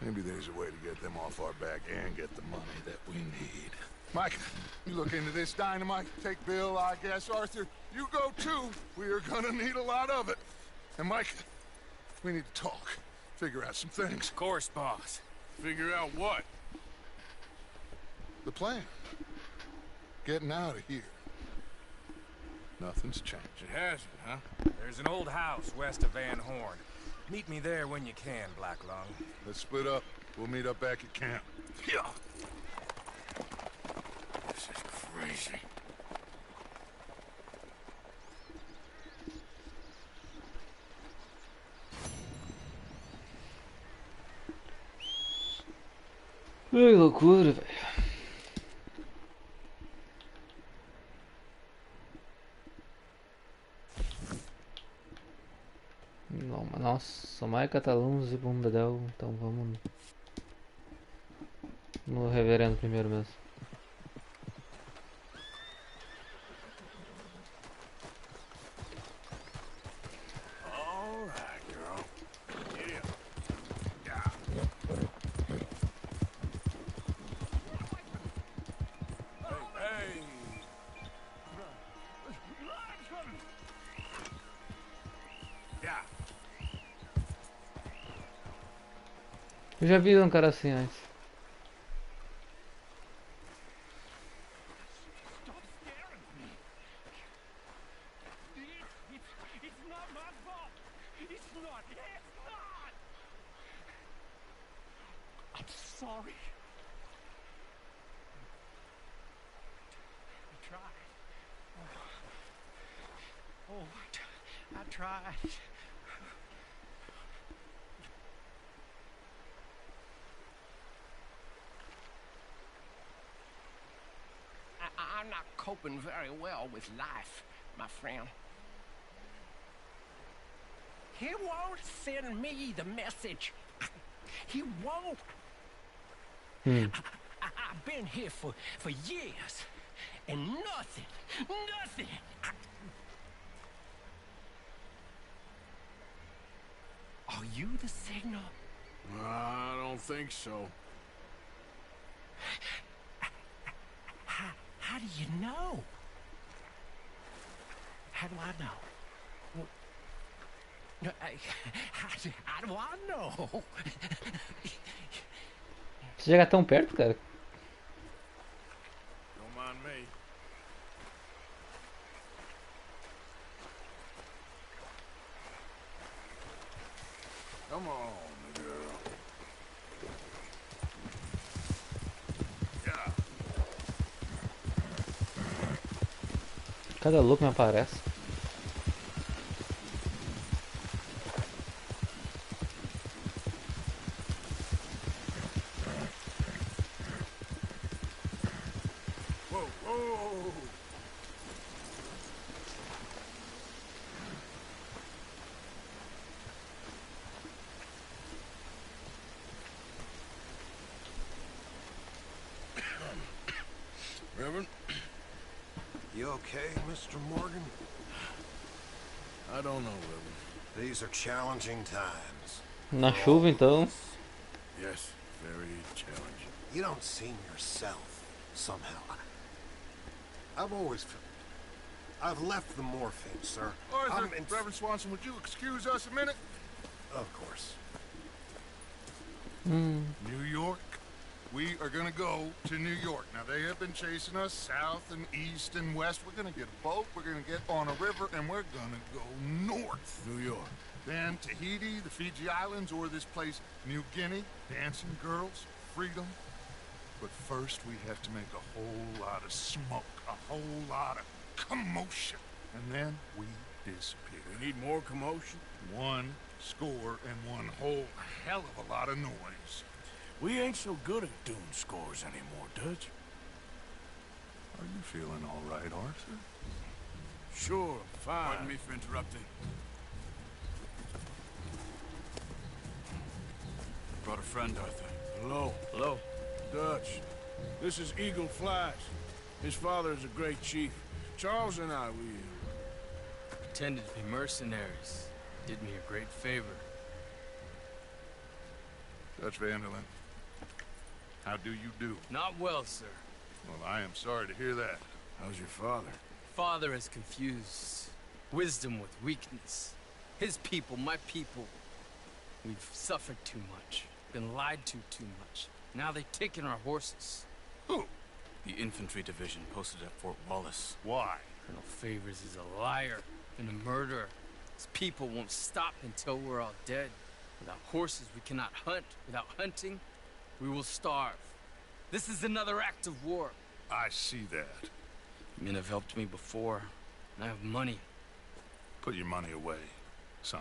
Maybe there's a way to get them off our back and get the money that we need. Mike, you look into this dynamite. Take Bill, I guess. Arthur, you go too. We are gonna need a lot of it. And Mike, we need to talk. Figure out some things. Of course, boss. Figure out what? The plan. Getting out of here. Nothing's changed. It hasn't, huh? There's an old house west of Van Horn. Meet me there when you can, Black Lung. Let's split up. We'll meet up back at camp. Yeah. This is crazy. Que loucura, velho. Não, mas nossa, mais catalães e bundadão, então vamos no reverendo primeiro mesmo. All right, girl. Yeah. Hey. Yeah. Eu já vi um cara assim antes. Stop staring at me. It's not my fault. It's not. It's not. I'm sorry. I tried. I tried. I'm not coping very well with life, my friend. He won't send me the message. He won't. I've been here for years, and nothing. Are you the signal? I don't think so. How do you know? How do I know? How do I know? Você chega tão perto, cara? Don't mind me. Come on, girl. Yeah. Cada louco me aparece. Whoa, whoa. Reverend? You okay, Mr. Morgan? I don't know, Reverend. These are challenging times. Na chuva, então. Yes, very challenging. You don't seem yourself, somehow. I've always felt... I've left the morphine, sir. Arthur, Reverend Swanson, would you excuse us a minute? Of course. New York. We are gonna go to New York. Now, they have been chasing us south and east and west. We're gonna get a boat, we're gonna get on a river, and we're gonna go north. New York. Then Tahiti, the Fiji Islands, or this place, New Guinea. Dancing girls, freedom. But first, we have to make a whole lot of smoke, a whole lot of commotion. And then we disappear. We need more commotion? One score and one whole hell of a lot of noise. We ain't so good at doing scores anymore, Dutch. Are you feeling all right, Arthur? Sure, fine. Pardon me for interrupting. Brought a friend, Arthur. Hello. Hello. Dutch. This is Eagle Flash. His father is a great chief. Charles and I, we... pretended to be mercenaries. Did me a great favor. Dutch Vanderlyn, how do you do? Not well, sir. Well, I am sorry to hear that. How's your father? Father has confused wisdom with weakness. His people, my people. We've suffered too much. Been lied to too much. Now they've taken our horses. Who? The infantry division posted at Fort Wallace. Why? Colonel Favors is a liar and a murderer. His people won't stop until we're all dead. Without horses, we cannot hunt. Without hunting, we will starve. This is another act of war. I see that. Men have helped me before, and I have money. Put your money away, son.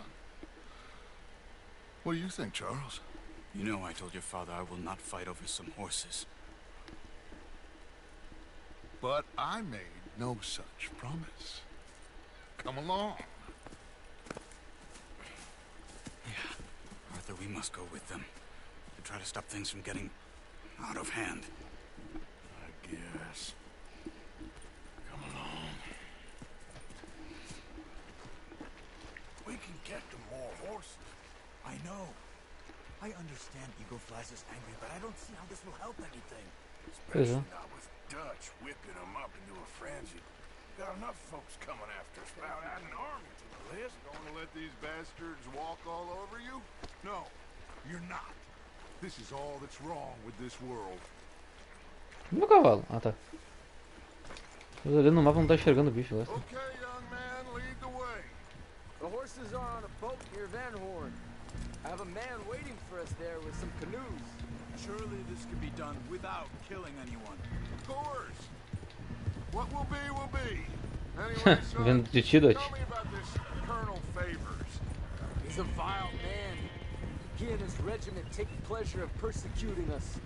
What do you think, Charles? You know I told your father I will not fight over some horses. But I made no such promise. Come along. Yeah, Arthur, we must go with them. To try to stop things from getting out of hand. I guess. Come along. We can get them more horses. I know. I understand Eagle Flash is angry, but I don't see how this will help anything. Especially not with Dutch whipping them up into a frenzy. Got enough folks coming after us without adding an army to the list. Going to let these bastards walk all over you? No, you're not. This is all that's wrong with this world. Meu cavalo. Ah, tá. Tô olhando no mapa, não tá enxergando o bicho. Gosta. Okay, young man, lead the way. The horses are on a boat near Van Horn. I have a man waiting for us there with some canoes. Surely this could be done without killing anyone. Of course. What will be. Anyway, son, Vendo de ti, Dutch. tell me about this Colonel Favors. He's a vile man. He and his regiment take pleasure of persecuting us.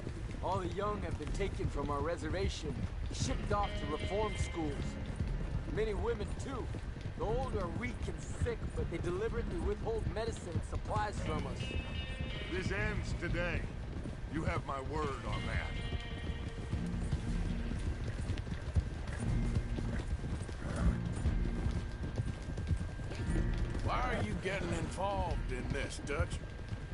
All the young have been taken from our reservation, shipped off to reform schools. Many women, too. The old are weak and sick, but they deliberately withhold medicine and supplies from us. This ends today. You have my word on that. Why are you getting involved in this, Dutch?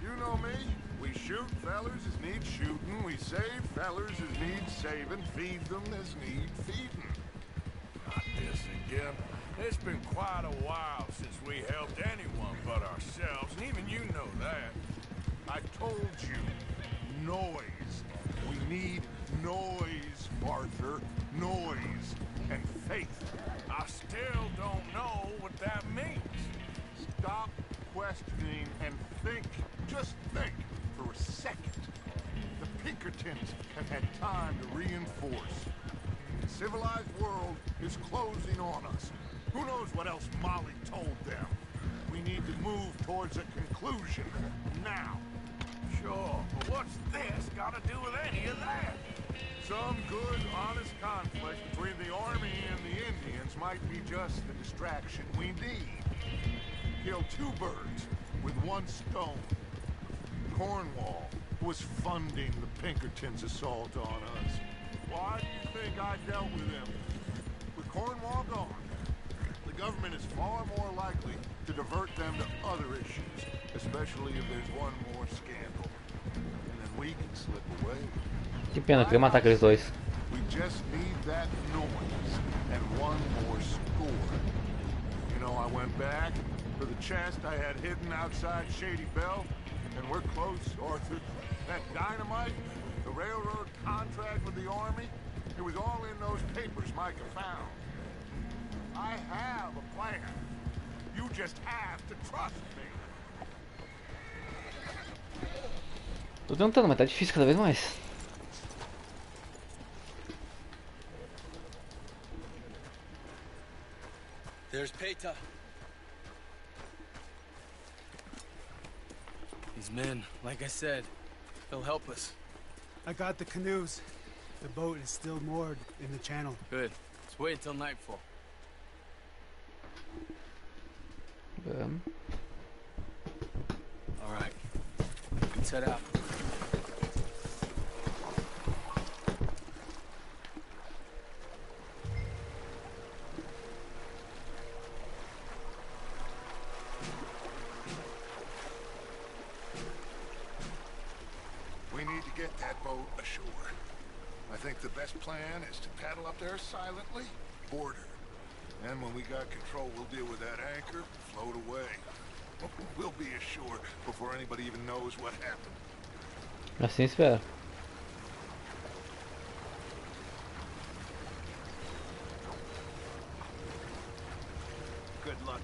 You know me. We shoot fellers as need shooting. We save fellers as need saving. Feed them as need feeding. Not this again. It's been quite a while since we helped anyone but ourselves, and even you know that. I told you. Noise. We need noise, Arthur. Noise. And faith. I still don't know what that means. Stop questioning and think. Just think for a second. The Pinkertons have had time to reinforce. The civilized world is closing on us. Who knows what else Molly told them? We need to move towards a conclusion now. Sure, but what's this got to do with any of that? Some good, honest conflict between the army and the Indians might be just the distraction we need. Kill two birds with one stone. Cornwall was funding the Pinkertons' assault on us. Why do you think I dealt with them? With Cornwall gone, the government is far more likely to divert them to other issues, especially if there's one more scandal. And then we can slip away. Que pena, eu queria matar aqueles dois. We just need that noise and one more score. You know, I went back for the chest I had hidden outside Shady Belle, and we're close, Arthur. That dynamite, the railroad contract with the army, it was all in those papers Micah found. I have a plan. You just have to trust me. Tô tentando, mas tá difícil cada vez mais. There's Peta. These men, like I said, they'll help us. I got the canoes. The boat is still moored in the channel. Good. Let's wait until nightfall. All right. We can set out. We need to get that boat ashore. I think the best plan is to paddle up there silently, board her. And when we got control, we'll deal with that anchor, float away. We'll be ashore before anybody even knows what happened. Assim espero. Good luck.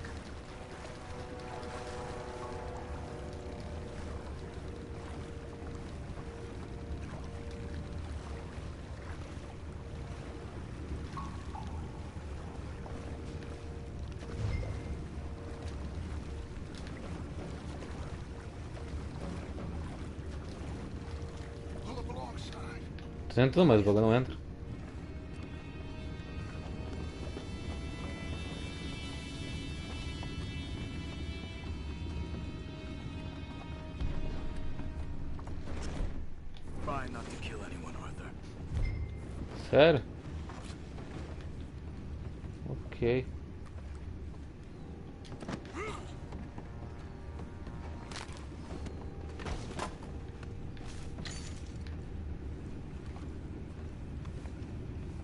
Pull up alongside. Tô tentando, mas o bagulho não entra. Try not to kill anyone, Arthur. Sério? Ok.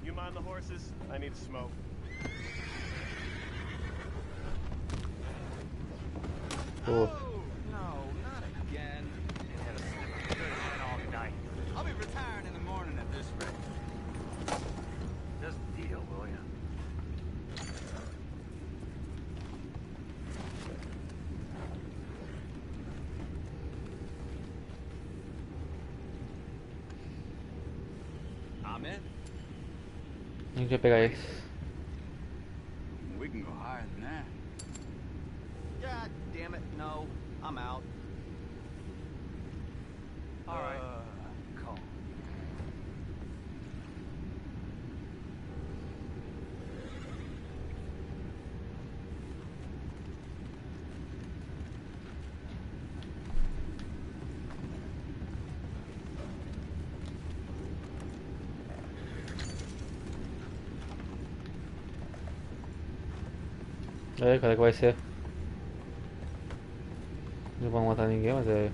You mind the horses? I need to smoke. Pô. No, not again. They had a sniff of good men all night. I'll be retiring in the morning at this rate. Just deal, will ya? I'm in. A gente vai pegar esse. We can go higher than that. God damn it, no. I'm out. All right. Calm. É, cara, que vai ser? Não vão matar ninguém, mas é.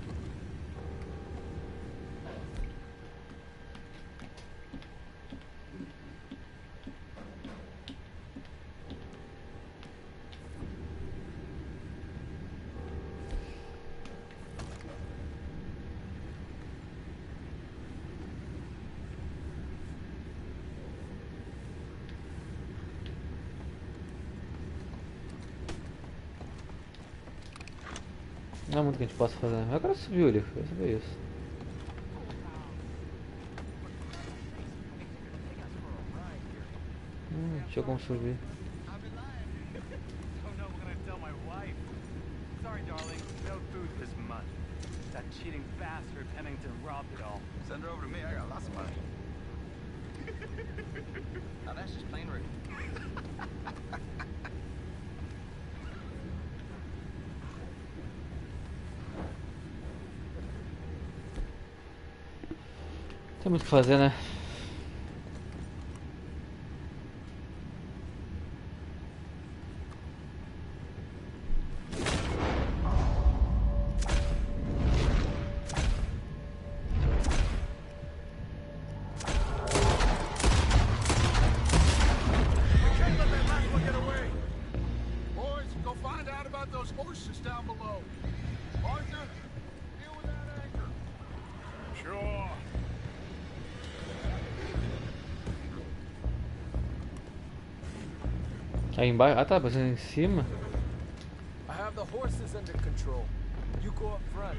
Não é muito que a gente possa fazer. Eu quero subir ali, eu quero saber isso. Deixa eu como subir. Sorry, darling. No food this month. That cheating bastard Pennington robbed it all. Send her over to me. I got lots of money. Now that's just plain rude. Tem muito o que fazer, né? Aí embaixo. Ah tá, passando em cima. I have the horses under control. You go up front.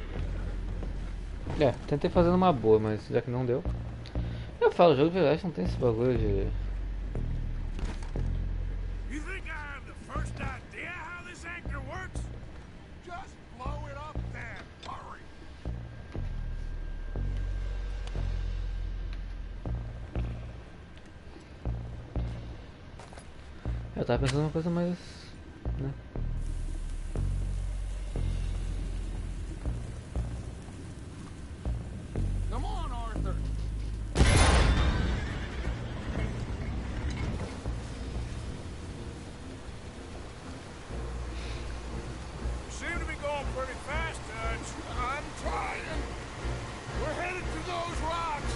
É, tentei fazer numa boa, mas já que não deu. Eu falo, o jogo de verdade não tem esse bagulho de. You think I have the first idea how this anchor works? Just blow it up then. Hurry. Eu tava pensando numa coisa mais. Né? Come on, Arthur. You seem to be going pretty fast, Dutch. I'm trying. We're headed to those rocks.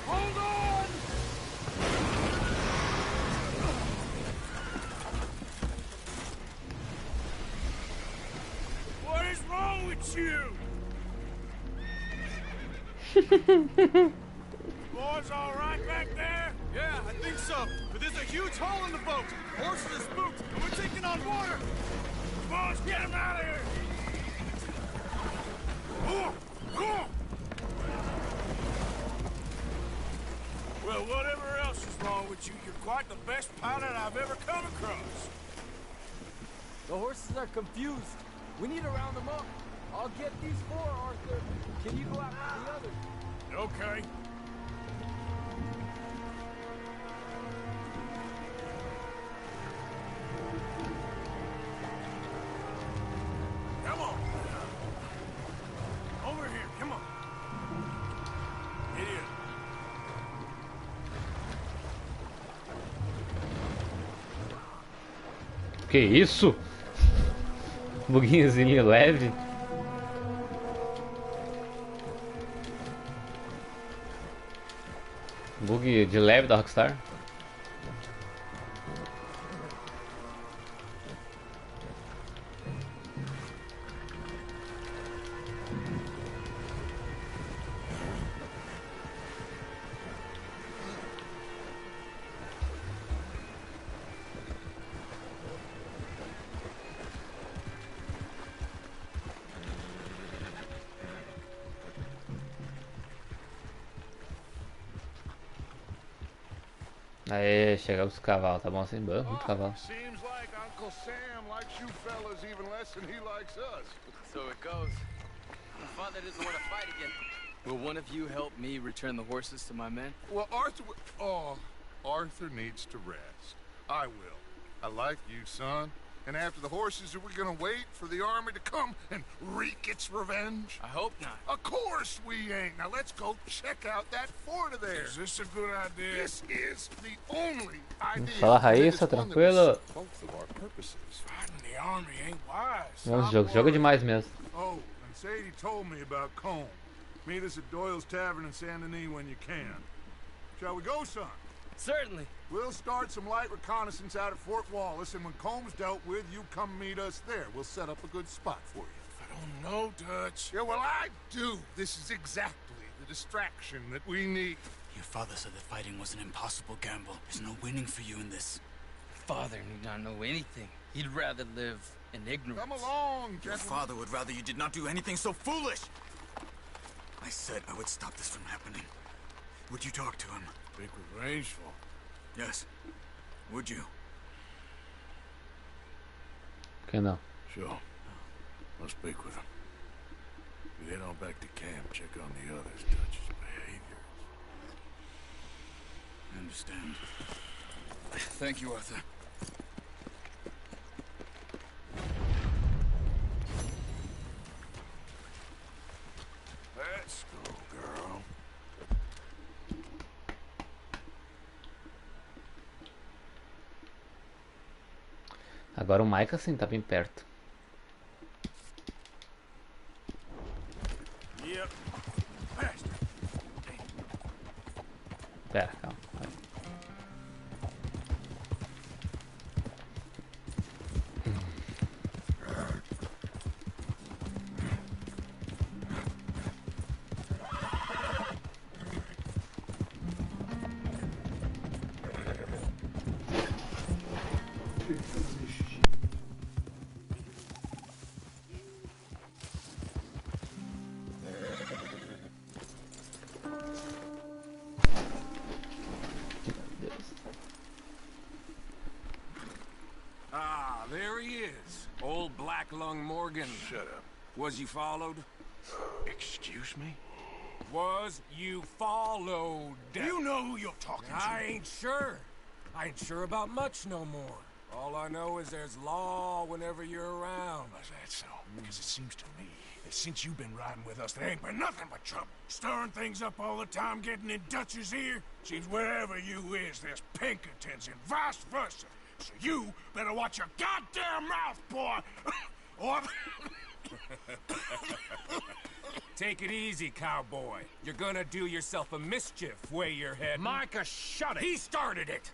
Hold on. What is wrong with you? Boys all right back there? Yeah, I think so. But there's a huge hole in the boat. Horses are spooked, and we're taking on water. Boys, get him out of here! Well, whatever else is wrong with you, you're quite the best pilot I've ever come across. The horses are confused. We need to round them up. I'll get these four, Arthur. Can you go after the others? Okay. Come on. Over here, come on. Get in. Que isso? Buguinhozinho leve. Bug de leve da Rockstar. Aê, chegamos com o cavalo, tá bom assim? Bom, muito cavalo. Seems like Uncle Sam likes you fellas even less than he likes us. So it goes. My father doesn't want to fight again. Will one of you help me return the horses to my men? Well, Arthur needs to rest. I will. I like you, son, And after the horses, are we gonna wait for the army to come and wreak its revenge? I hope not. Of course we ain't. Now let's go check out that fort of theirs. Is this a good idea? This is the only idea. Fala, that is Raíssa, one that tranquilo. will suit both of our purposes. Fighting the army ain't wise. Vamos, joga demais mesmo. Oh, and Sadie told me about Combe. Meet us at Doyle's Tavern in Saint Denis when you can. Shall we go, son? Certainly. We'll start some light reconnaissance out at Fort Wallace, and when Combs dealt with, you come meet us there. We'll set up a good spot for you. I don't know, Dutch. Yeah, well, I do. This is exactly the distraction that we need. Your father said that fighting was an impossible gamble. There's no winning for you in this. Father need not know anything. He'd rather live in ignorance. Come along, Your gentlemen. father would rather you did not do anything so foolish. I said I would stop this from happening. Would you talk to him? Speak with Rangeful. Yes. Would you? Que não. Sure. I'll speak with him. You head on back to camp, check on the others, Dutch's behavior. I understand. Thank you, Arthur. Let's go, girl. Agora o Micah sim tá bem perto. Yep. Faster. Pera, calma. Vai. Ah, there he is. Old Black Lung Morgan. Shut up. Was you followed? Excuse me? Was you followed? You know who you're talking to. I ain't sure. I ain't sure about much no more. All I know is there's law whenever you're around. Is that so? Because it seems to me that since you've been riding with us, there ain't been nothing but trouble. Stirring things up all the time, getting in Dutch's ear. Seems wherever you is, there's Pinkertons and vice versa. So you better watch your goddamn mouth, boy! Or... Take it easy, cowboy. You're gonna do yourself a mischief where you're heading. Micah, shut it! He started it!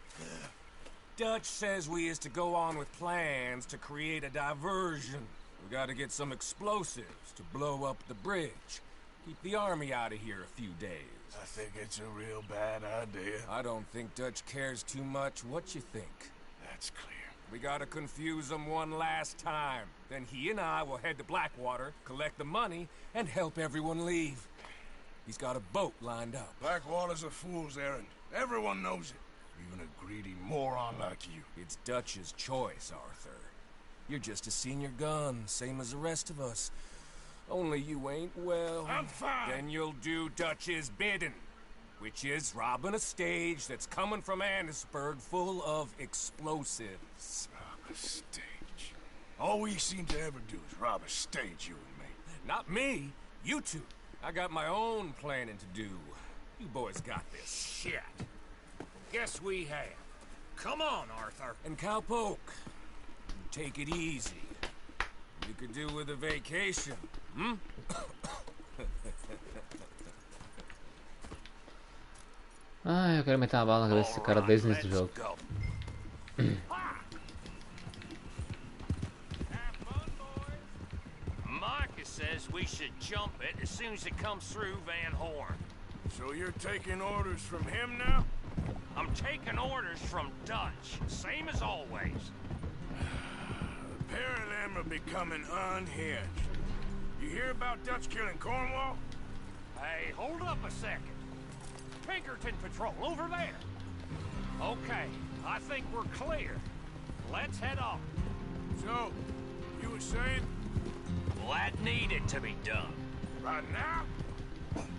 Dutch says we is to go on with plans to create a diversion. We gotta get some explosives to blow up the bridge. Keep the army out of here a few days. I think it's a real bad idea. I don't think Dutch cares too much what you think. That's clear. We gotta confuse him one last time. Then he and I will head to Blackwater, collect the money, and help everyone leave. He's got a boat lined up. Blackwater's a fool's errand. Everyone knows it. Even a greedy moron like you. It's Dutch's choice, Arthur. You're just a senior gun, same as the rest of us. Only you ain't well. I'm fine. Then you'll do Dutch's bidding, which is robbing a stage that's coming from Annisburg full of explosives. Rob a stage. All we seem to ever do is rob a stage, you and me. Not me, you two. I got my own planning to do. You boys got this. Shit. Guess we have. Come on, Arthur. And Cowpoke, take it easy. You could do with a vacation, hmm? Ah, eu quero meter uma bala na cabeça desse cara desde o início do jogo. Micah says we should jump it as soon as it comes through Van Horn. So you're taking orders from him now? I'm taking orders from Dutch, same as always. A pair of them are becoming unhinged. You hear about Dutch killing Cornwall? Hey, hold up a second. Pinkerton Patrol, over there. Okay, I think we're clear. Let's head off. So, you were saying? Well, that needed to be done. Right now?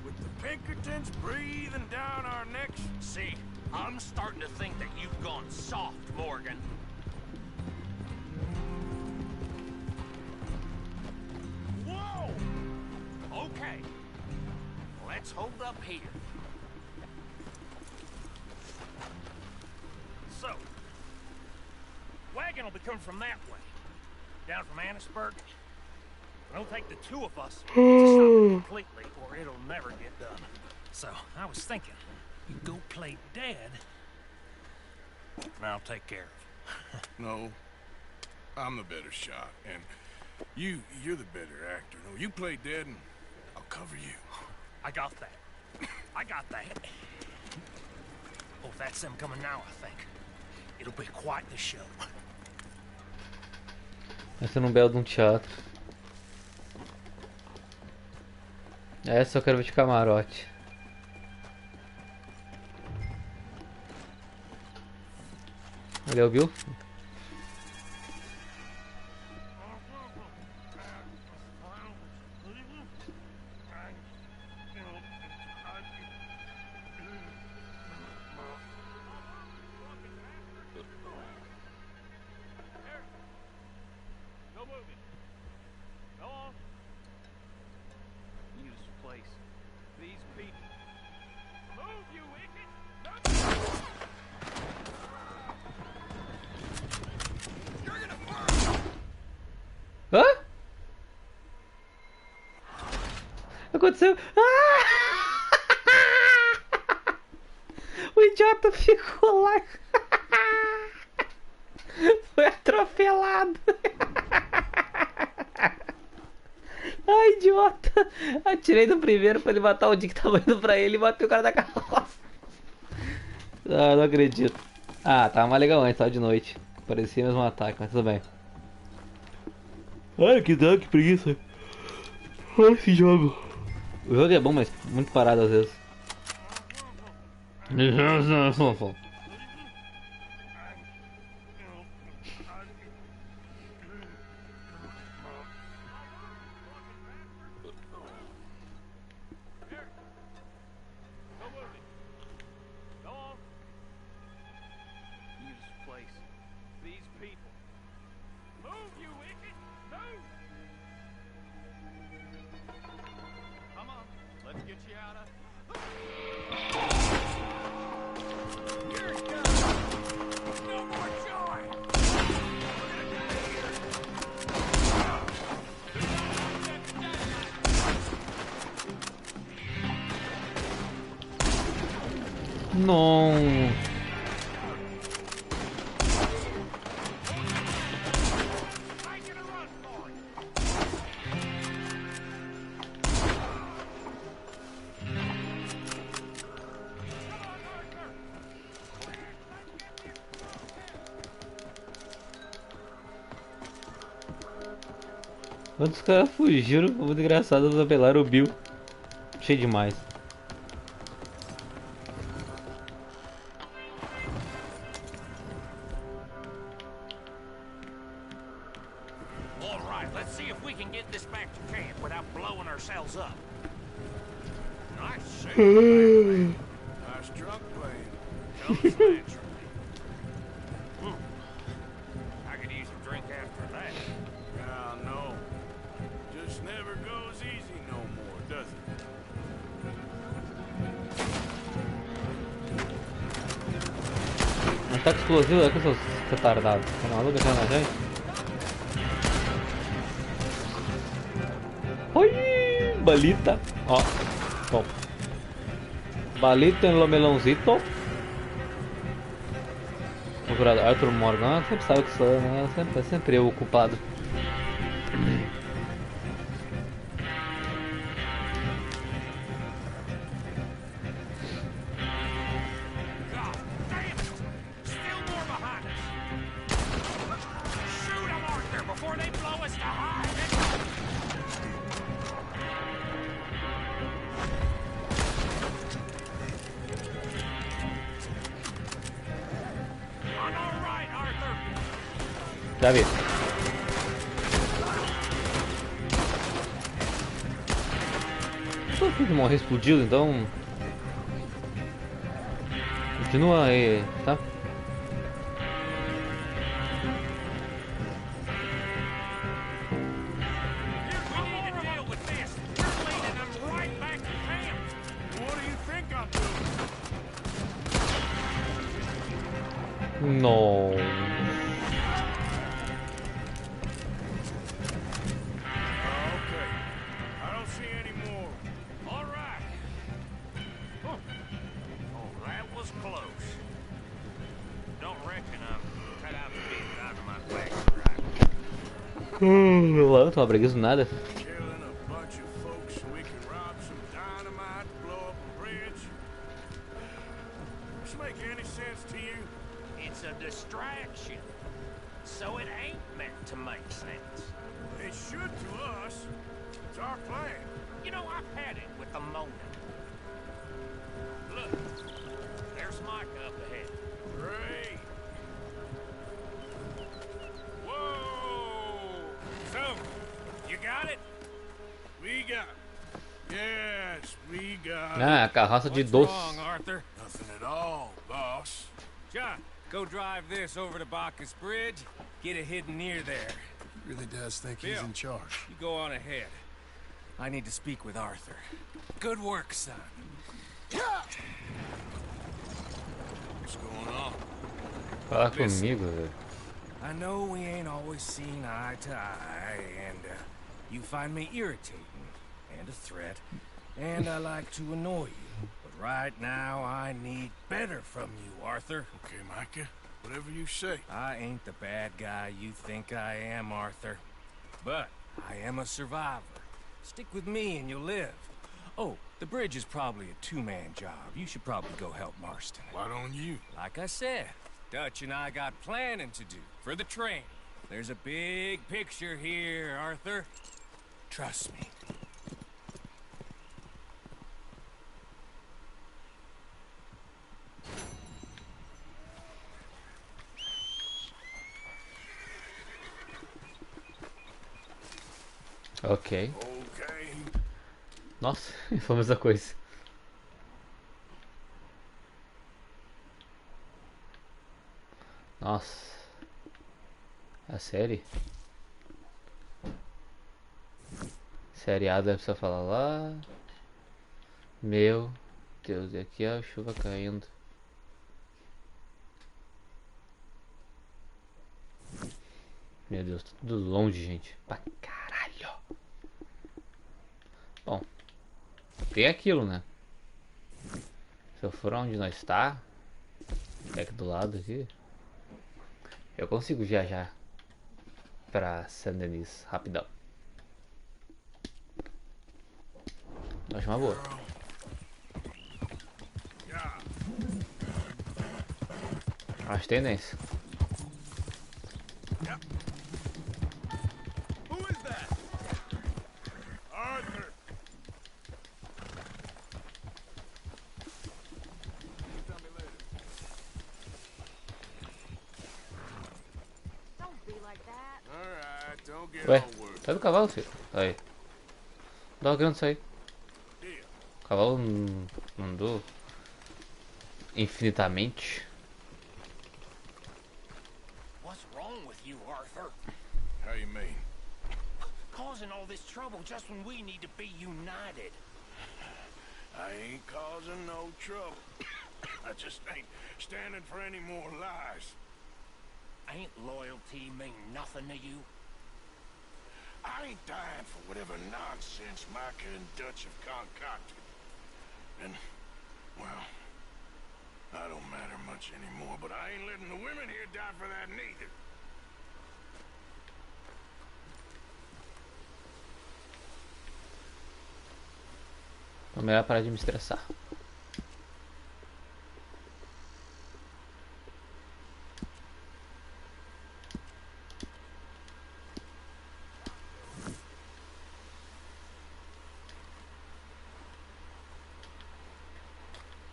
With the Pinkertons breathing down our necks? See, I'm starting to think that you've gone soft, Morgan. let's hold up here. So, wagon will be coming from that way, down from Annisburg. It'll take the two of us to stop it completely, or it'll never get done. So, I was thinking, you go play dead, and I'll take care of it. No, I'm the better shot, and you're the better actor. No, you play dead, and I'll cover you. I got that. I got that. Oh, that's them coming now, I think. It'll be quite the show. Essa é um belo de teatro. Essa eu quero ver de camarote. Olha, viu? Hã? Aconteceu. Ah! O idiota ficou lá. Foi atropelado. Ai, idiota. Atirei no primeiro pra ele matar o Dick que tava indo pra ele e matei o cara da carroça. Ah, não acredito. Ah, tava mais legal antes, tava de noite. Parecia mesmo um ataque, mas tudo bem. Ai, que dano, que preguiça. Ai, esse jogo. O jogo é bom, mas muito parado às vezes. Não. Quando os caras fugiram, foi muito engraçado, eles apelaram o Bill. Cheio demais. Nice drunk playing. Comes naturally. I could use a drink after that. No. Just never goes easy no more, does it? Ataque explosivo, é que eu sou retardado. Tá maluco essa na gente? Oi, balita. Ó, bom. Balita em lomelãozito. Procurador Arthur Morgan, sempre sabe que sou eu, né? Sempre eu o culpado. Já vi. Só que morrer explodido, então. Continua aí, tá? No. Okay. I don't see any more. All right. Oh, that was close. Don't reckon I'm cut out to be a dynamite wagon driver. Lá eu tô preguiça do nada. Killing a bunch of folks so we can rob some dynamite, blow up a bridge. Does this make any sense to you? It's a distraction. So it ain't meant to make sense. It should to us. It's our plan. You know, I've had it with the moaning. Look, there's Micah up ahead. Great. Whoa! So, you got it? We got it. Yes, we got Ah, a carroça de What's doce. wrong, Arthur? Nothing at all, boss. John, go drive this over to Bacchus Bridge. Get it hidden near there. Really does think he's Bill, in charge. You go on ahead. I need to speak with Arthur. Good work, son. What's going on? Fala comigo, velho. I know we ain't always seen eye to eye, and you find me irritating and a threat, and I like to annoy you. But right now, I need better from you, Arthur. Okay, Micah. Whatever you say. I ain't the bad guy you think I am, Arthur. But I am a survivor. Stick with me and you'll live. Oh, the bridge is probably a two-man job. You should probably go help Marston. Why don't you? Like I said, Dutch and I got planning to do for the train. There's a big picture here, Arthur. Trust me. Ok. Okay. Nossa, foi a mesma coisa. Nossa. A série? Seriado é pra falar lá. Meu Deus, e aqui é a chuva caindo. Meu Deus, tudo longe, gente. Pra caralho. Bom, tem aquilo, né? Se eu for onde nós está, aqui do lado aqui, eu consigo viajar pra Saint-Denis rapidão. Acho uma boa. Acho tendência. Who is that? Arthur. Tell me later. Don't be like that. All right, don't get Ué, all worried. sai do cavalo, filho. Aí. Dá grande sair. O cavalo não andou infinitamente. What's wrong with you, Arthur? How you mean? Causing all this trouble just when we need to be united. I ain't causing no trouble. I just ain't standing for any more lies. Ain't loyalty mean nothing to you? I ain't dying for whatever nonsense Micah and Dutch have concocted. And, well, I don't matter much anymore, but I ain't letting the women here die for that neither. É melhor parar de me estressar.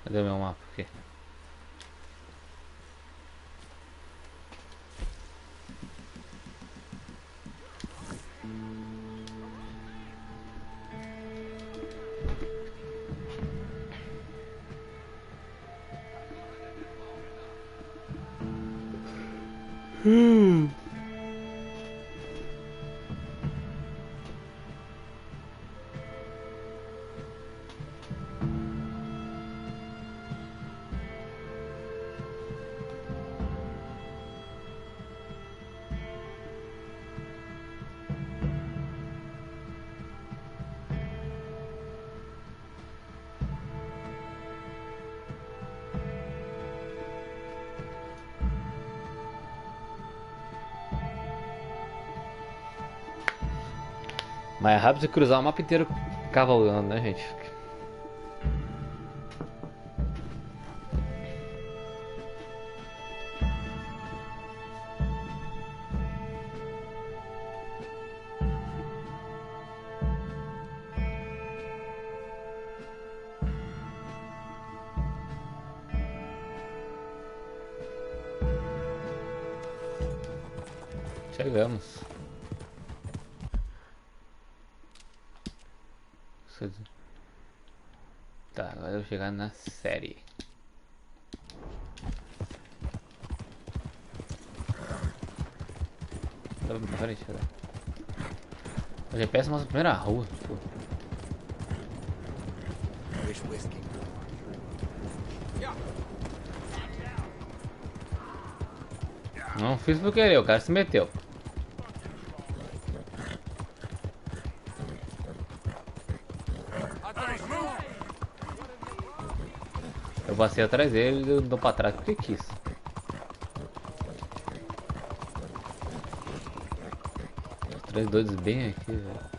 Cadê o meu mapa aqui? Mais rápido de cruzar o mapa inteiro cavalgando, né, gente? Chegamos. Tá, agora eu vou chegar na série. Tá bem, peraí, deixa eu ver. O GPS mostra a primeira rua. Pô. Não fiz por querer, o cara se meteu. Eu passei atrás dele e dou pra trás porque quis. Os três doidos bem aqui, velho.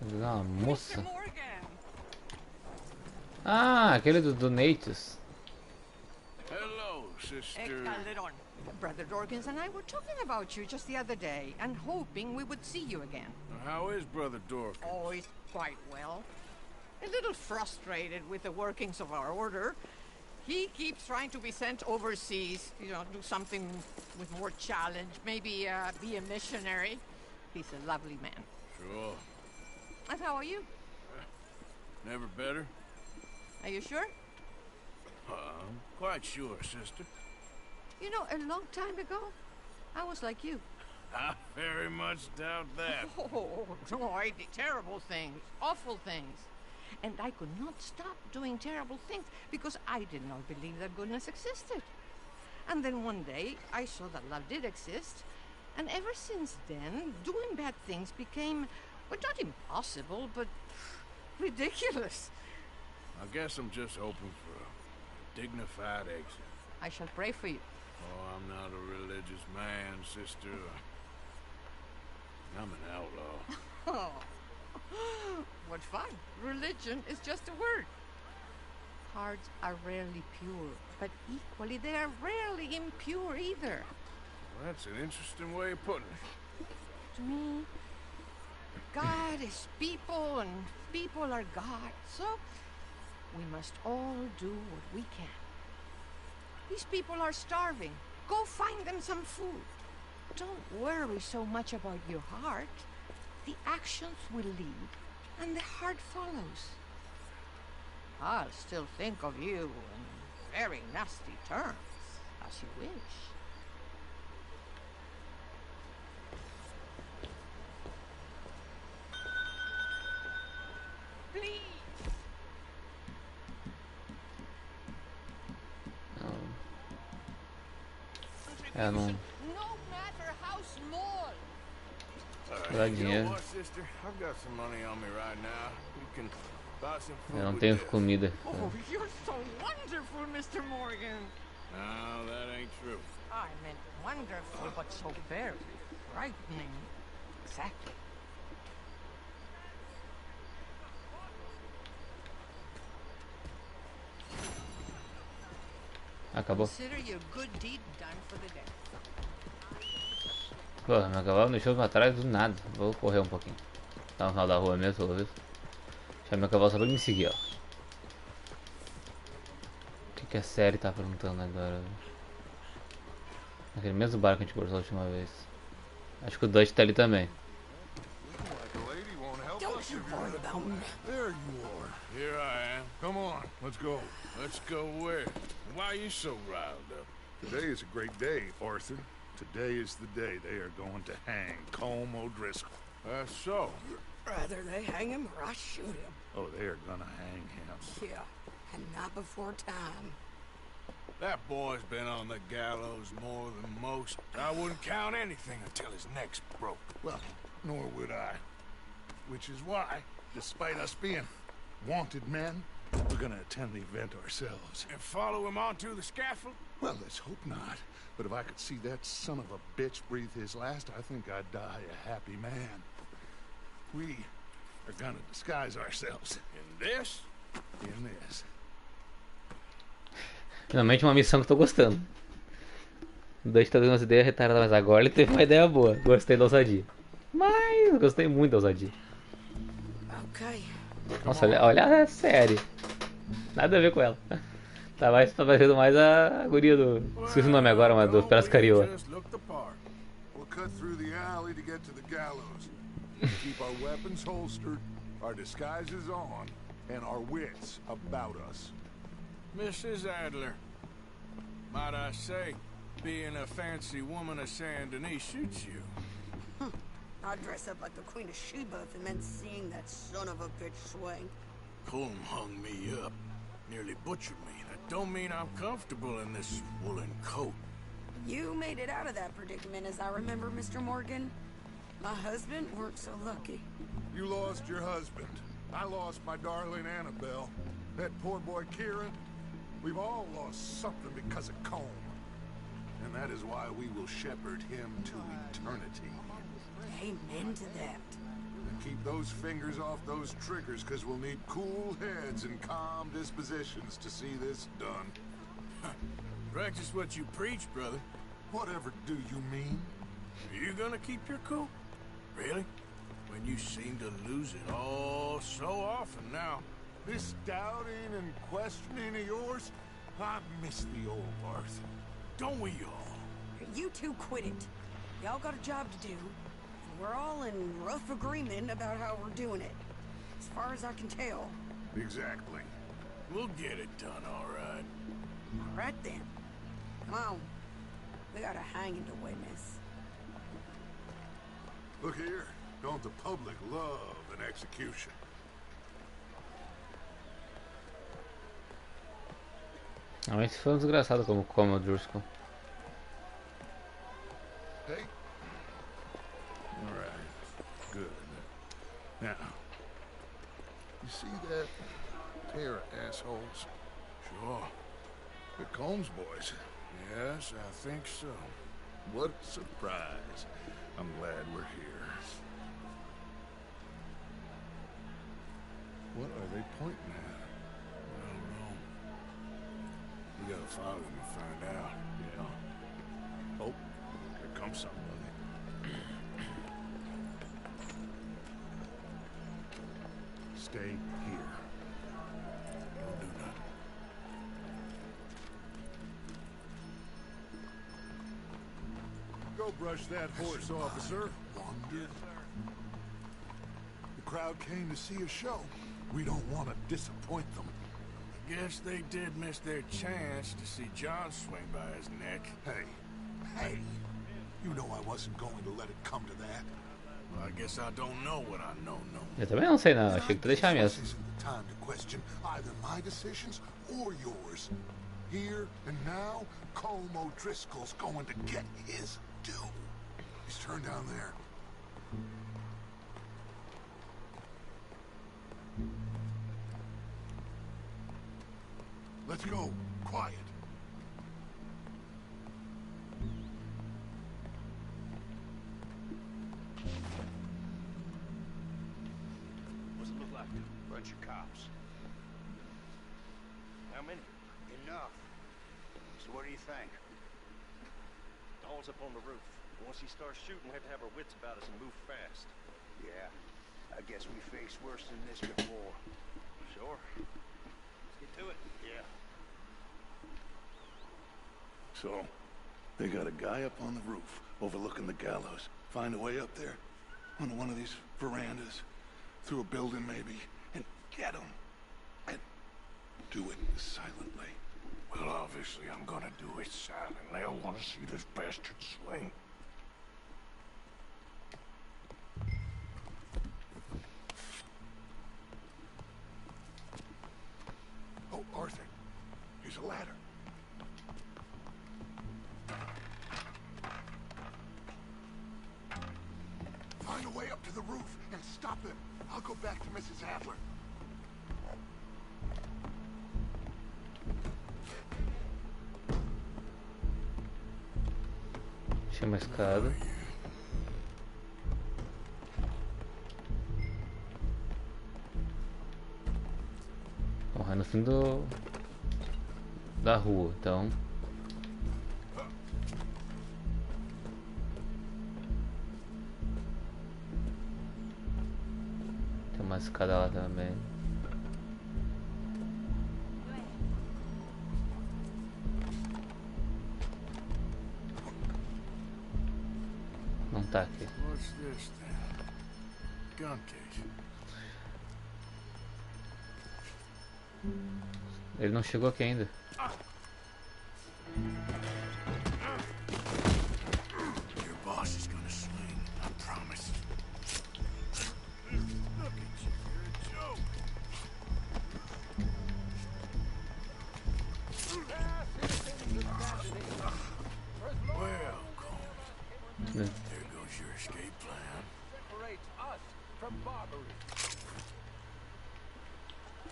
Uma moça. Ah, aquele do Natus. Hello, sister. Brother Dorkins and I were talking about you just the other day and hoping we would see you again. How is Brother Dorkins? Oh, he's quite well. A little frustrated with the workings of our order. He keeps trying to be sent overseas, you know, do something with more challenge, maybe be a missionary. He's a lovely man. Sure. And how are you? Never better? Are you sure? I'm quite sure, sister. You know, a long time ago, I was like you. I very much doubt that. Oh, no, I did terrible things, awful things. And I could not stop doing terrible things because I did not believe that goodness existed. And then one day, I saw that love did exist. And ever since then, doing bad things became, well, not impossible, but ridiculous. I guess I'm just hoping for a dignified exit. I shall pray for you. Oh, I'm not a religious man, sister. I'm an outlaw. Oh, what fun. Religion is just a word. Hearts are rarely pure, but equally they are rarely impure either. Well, that's an interesting way of putting it. To me, God is people and people are God, so we must all do what we can. These people are starving. Go find them some food. Don't worry so much about your heart. The actions will lead, and the heart follows. I'll still think of you in very nasty terms, as you wish. Please. É, não. No matter how small. Dá dinheiro. Eu não tenho comida. Oh, you're so wonderful, Mr. Morgan. No, that ain't true. I meant wonderful, but so very frightening. Exactly. Acabou. Consider your good deed done for the day. Pô, meu cavalo me deixou pra trás do nada. Vou correr um pouquinho. Tá no final da rua mesmo, pelo visto. Deixar meu cavalo só pra ele me seguir, ó. O que a série tá perguntando agora? Naquele mesmo bar que a gente conversou a última vez. Acho que o Dutch tá ali também. Don't you worry about me. There you are. Here I am. Come on, let's go. Let's go where? Why are you so riled up? Today is a great day, Arthur. Today is the day they are going to hang Colm O'Driscoll. That's so. Rather they hang him or I shoot him. Oh, they are gonna hang him. Yeah, and not before time. That boy's been on the gallows more than most. I wouldn't count anything until his neck's broke. Well, nor would I. Which is why, despite us being wanted men, we're gonna attend the event ourselves. And follow him onto the scaffold? Well, let's hope not. But if I could see that son of a bitch breathe his last, I think I'd die a happy man. We are gonna disguise ourselves. In this? In this. Finalmente uma missão que eu tô gostando. O Dutch tá dando umas ideias retardadas, mas agora ele teve uma ideia boa. Gostei da ousadia. Mas gostei muito da ousadia. Nossa, olha a série. Nada a ver com ela. Tá parecendo mais a guria do... Esqueci o nome agora, mas do Pelas Cariola. We'll cut through the alley to get to the gallows. Keep our weapons holstered, our disguises on, and our wits about us. Mrs. Adler, might I say, being a fancy woman of Saint Denis suits you. I'd dress up like the Queen of Sheba if it meant seeing that son of a bitch swing. Colm hung me up, nearly butchered me. That don't mean I'm comfortable in this woolen coat. You made it out of that predicament, as I remember, Mr. Morgan. My husband weren't so lucky. You lost your husband. I lost my darling Annabelle. That poor boy Kieran. We've all lost something because of Colm. And that is why we will shepherd him to eternity. Amen to that. And keep those fingers off those triggers, because we'll need cool heads and calm dispositions to see this done. Practice what you preach, brother. Whatever do you mean? Are you gonna keep your cool? Really? When you seem to lose it all so often now. This doubting and questioning of yours, I miss the old Arthur. Don't we all? You two quit it. Y'all got a job to do. We're all in rough agreement about how we're doing it. As far as I can tell. Exactly. We'll get it done, all right. All right, then. Come on. We got a hanging to witness. Look here. Don't the public love an execution? Ah, mas foi desgraçado como o Driscoll. Hey. All right. Good. Now, you see that pair of assholes? Sure. The Combs boys. Yes, I think so. What a surprise. I'm glad we're here. What are they pointing at? I don't know. We gotta follow them and find out. Yeah. Oh, here comes somebody. Stay here. Don't do nothing. Go brush that horse, officer. Yes, sir. The crowd came to see a show. We don't want to disappoint them. I guess they did miss their chance to see John swing by his neck. Hey, you know I wasn't going to let it come to that. Well, I guess I don't know what I know. Eu também não sei não, achei que tu deixava mesmo. This isn't the time to question either my decisions or yours. Here and now, Colm O'Driscoll's going to get his due. He's turned down there. Let's go. Quiet. What's it look like? Bunch of cops. How many? Enough. So what do you think? Dawn's up on the roof. Once he starts shooting, we have to have our wits about us and move fast. Yeah. I guess we faced worse than this before. Sure. Let's get to it. Yeah. So, they got a guy up on the roof, overlooking the gallows. Find a way up there, onto one of these verandas, through a building maybe, and get him. And do it silently. Well, obviously I'm gonna do it silently. I want to see this bastard swing. Oh, Arthur, here's a ladder. Find a way up to the roof and stop him. I'll go back to Mrs. Adler. Tem uma escada. Bom, é no fim da rua, então. Tem uma escada lá também. Não tá aqui. What's this then? Gun case. Ele não chegou aqui ainda. Your boss is gonna swing, I promise. Look at you, you're a joke. Well, Coleman, there goes your escape plan. Separates us from barbarism.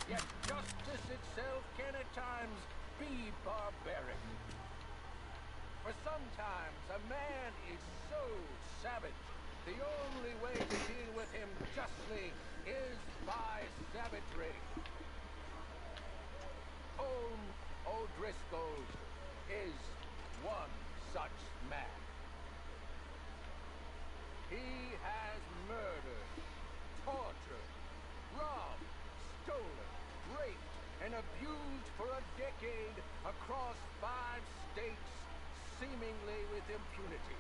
Yet justice itself can at times be barbaric. For sometimes a man is so savage, the only way to deal with him justly is by savagery. Holm O'Driscoll is one such man. He has murdered, tortured, robbed, stolen, raped, and abused for a decade across 5 states, seemingly with impunity.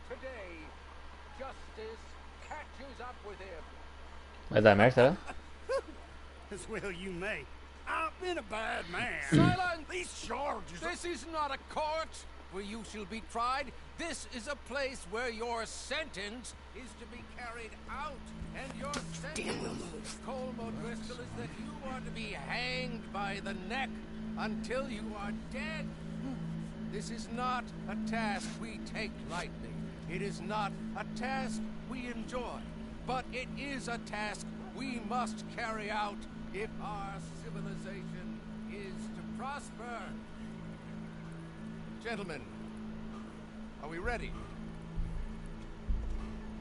Today, justice catches up with him. Vai dar merda, será? As well you may. I've been a bad man. Silence! These charges. This is not a court where you shall be tried. This is a place where your sentence is to be carried out. And your sentence, Colm O'Driscoll, is that you are to be hanged by the neck until you are dead. This is not a task we take lightly. It is not a task we enjoy. But it is a task we must carry out if our civilization is to prosper. Gentlemen, are we ready?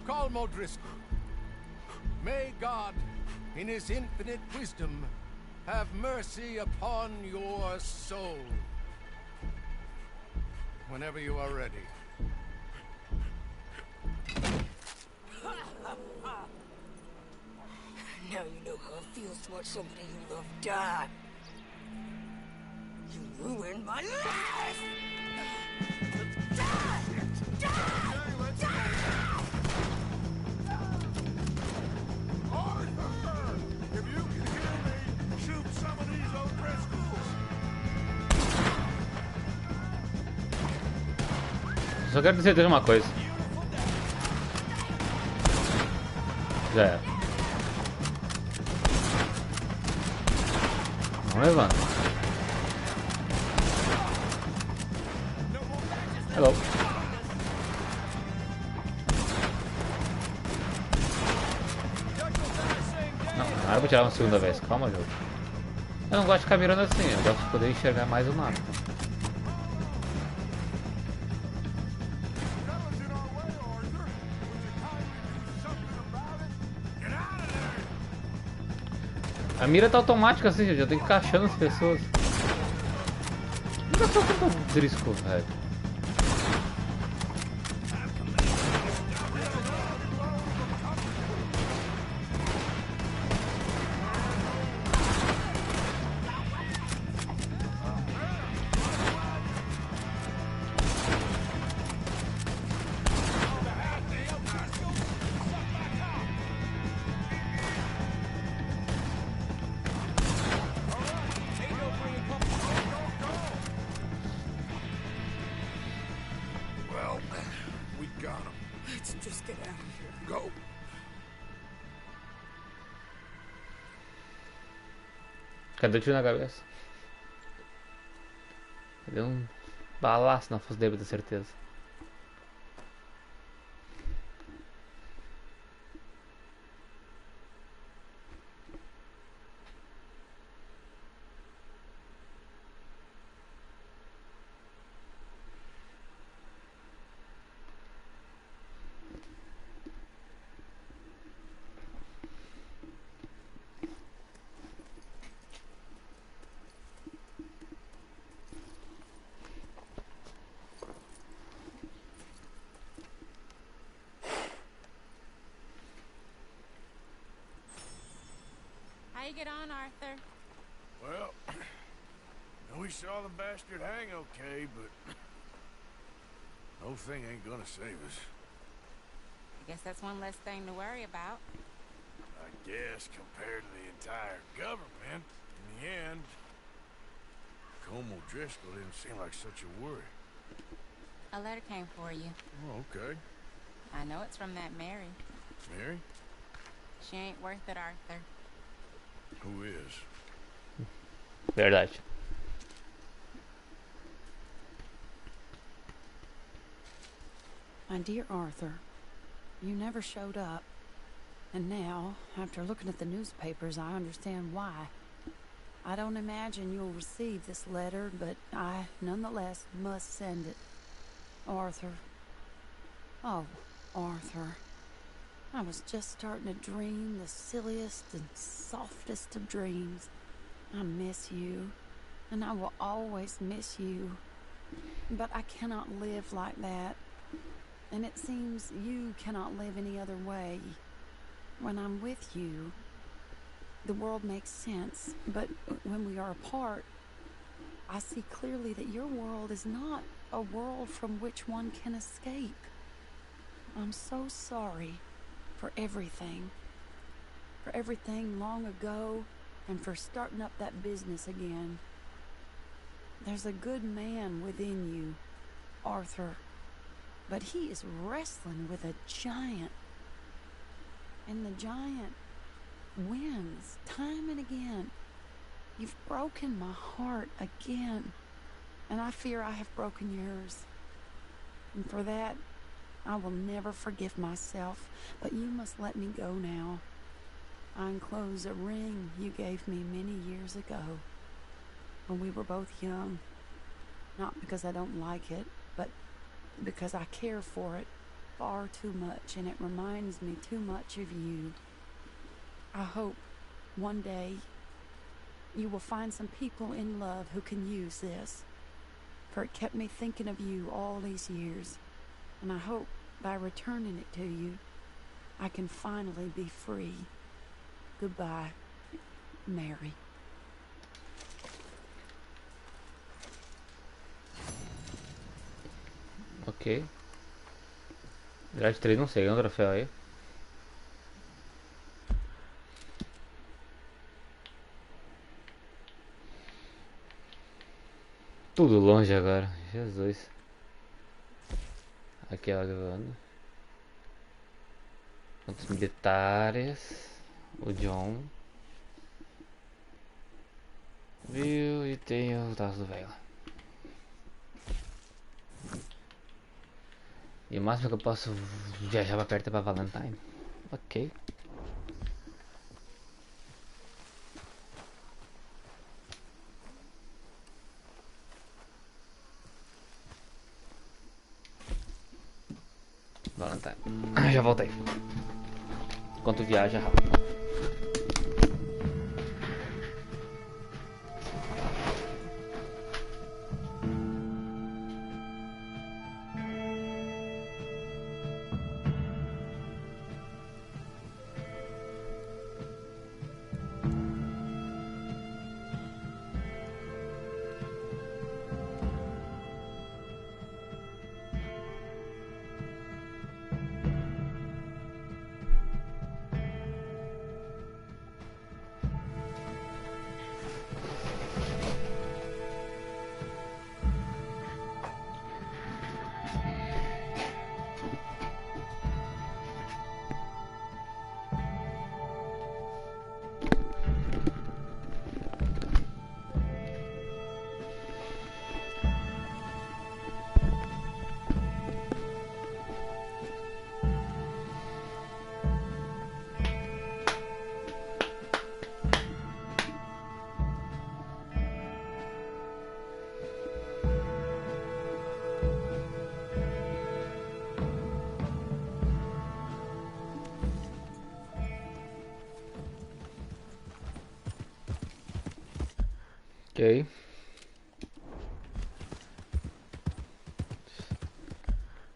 Colm O'Driscoll, may God, in his infinite wisdom, have mercy upon your soul. Whenever you are ready. Now you know how it feels to watch somebody you love die. You ruined my life! Die! Die! Die! Arthur! If you can hear me, shoot some of these O'Driscolls. Só quero ter certeza de uma coisa. Já era. Não levanta. Hello. Não era pra tirar uma segunda vez. Calma, jogo. Eu não gosto de ficar mirando assim. Eu gosto de poder enxergar mais o mapa. A mira tá automática assim, gente. Eu tenho que ficar achando as pessoas. Nunca sou tão drisco, velho. Cadê o tiro na cabeça? Deu um balaço na fossa dele, tenho certeza. get on, Arthur? Well, we saw the bastard hang okay, but no thing ain't gonna save us. I guess that's one less thing to worry about. I guess compared to the entire government, in the end, Como Driscoll didn't seem like such a worry. A letter came for you. Oh, okay. I know it's from that Mary. Mary? She ain't worth it, Arthur. Who is? Verdade. My dear Arthur, you never showed up. And now, after looking at the newspapers, I understand why. I don't imagine you'll receive this letter, but I, nonetheless, must send it. Arthur. Oh, Arthur. I was just starting to dream the silliest and softest of dreams. I miss you, and I will always miss you. But I cannot live like that. And it seems you cannot live any other way. When I'm with you, the world makes sense, but when we are apart, I see clearly that your world is not a world from which one can escape. I'm so sorry for everything long ago, and for starting up that business again. There's a good man within you, Arthur, but he is wrestling with a giant, and the giant wins time and again. You've broken my heart again, and I fear I have broken yours. And for that, I will never forgive myself, but you must let me go now. I enclose a ring you gave me many years ago, when we were both young. Not because I don't like it, but because I care for it far too much, and it reminds me too much of you. I hope one day you will find some people in love who can use this, for it kept me thinking of you all these years, and I hope by returning it to you, I can finally be free. Goodbye, Mary. Ok. Grade 3 não sei, é um troféu aí. Tudo longe agora, Jesus. Aqui ela gravando. Os militares. O John. Viu? E tem o taço do velho. E o máximo que eu posso viajar pra perto é pra Valentine. Ok. Valentine. Já voltei. Enquanto viaja rápido. Ok.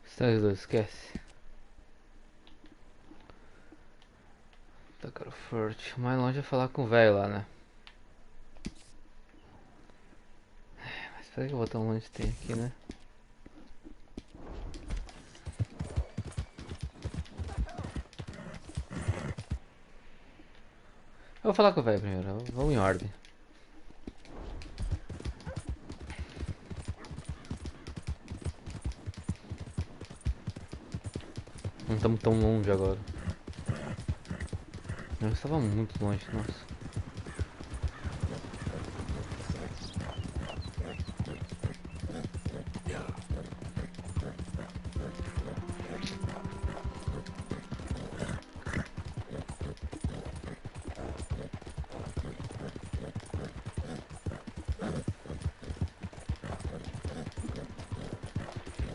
Estágio 2, esquece. Tá, cara. Frankfurt. O mais longe é falar com o velho lá, né? Mas será que eu vou tão longe tem aqui, né? Eu vou falar com o velho primeiro. Vamos em ordem. Não estamos tão longe agora. Eu estava muito longe, nossa.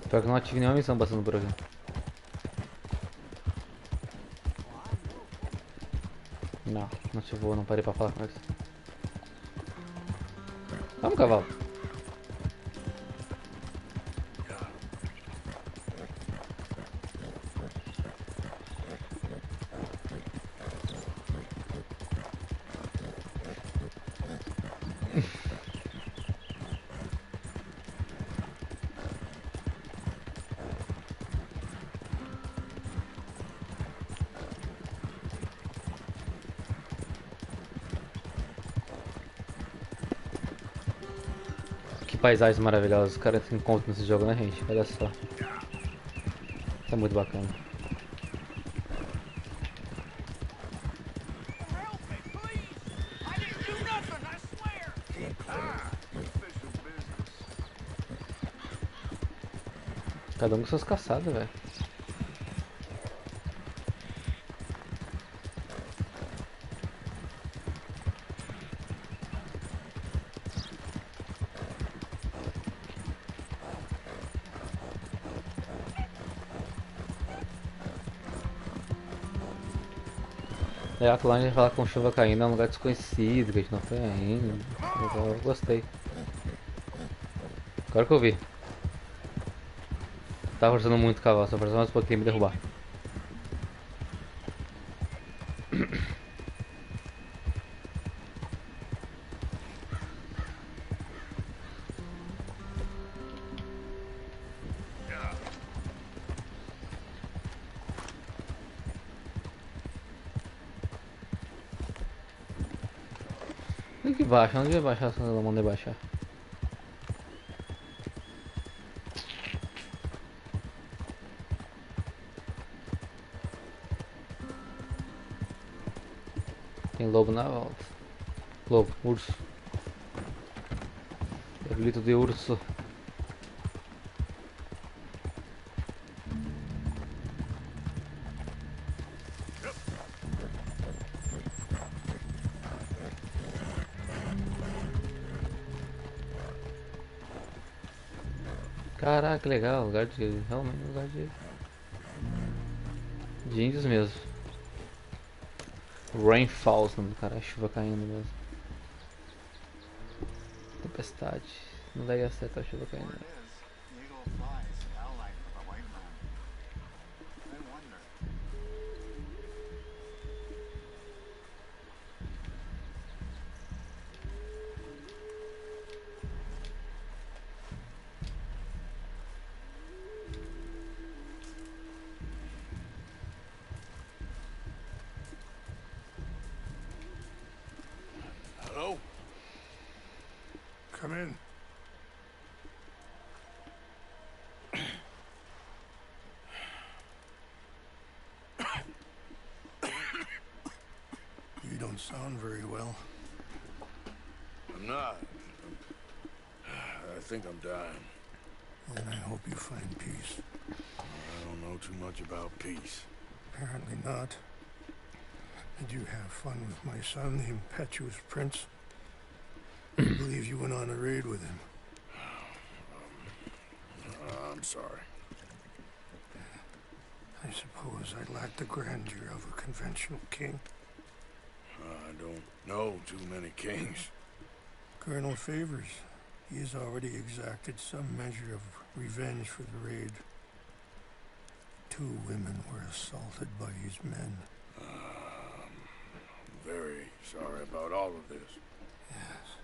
Pior que eu não tive nenhuma missão passando por aqui. Não ativou, não parei pra falar com eles. Vamos, cavalo. Paisagens maravilhosas, os caras se encontram nesse jogo, né, gente? Olha só. Isso é muito bacana. Cada um com suas caçadas, velho. É, a lá a gente fala com chuva caindo, é um lugar desconhecido, que a gente não foi ainda. Eu gostei. Agora que eu vi. Tava forçando muito o cavalo, só forçando mais um pouquinho me derrubar. Onde que baixa? Onde vai baixar se eu mandei baixar? Tem lobo na volta. Lobo, urso. É grito de urso. Caraca, legal, lugar de. Realmente lugar de índios mesmo. Rainfalls, nome do cara, chuva caindo mesmo. Tempestade. Não daria certo a chuva caindo. Hello? Come in. You don't sound very well. I'm not. I think I'm dying. Then I hope you find peace. I don't know too much about peace. Apparently not. Did you have fun with my son, the impetuous prince? I believe you went on a raid with him. I'm sorry. I suppose I lack the grandeur of a conventional king. I don't know too many kings. Colonel Favors. He has already exacted some measure of revenge for the raid. 2 women were assaulted by his men. Sorry about all of this. Yes.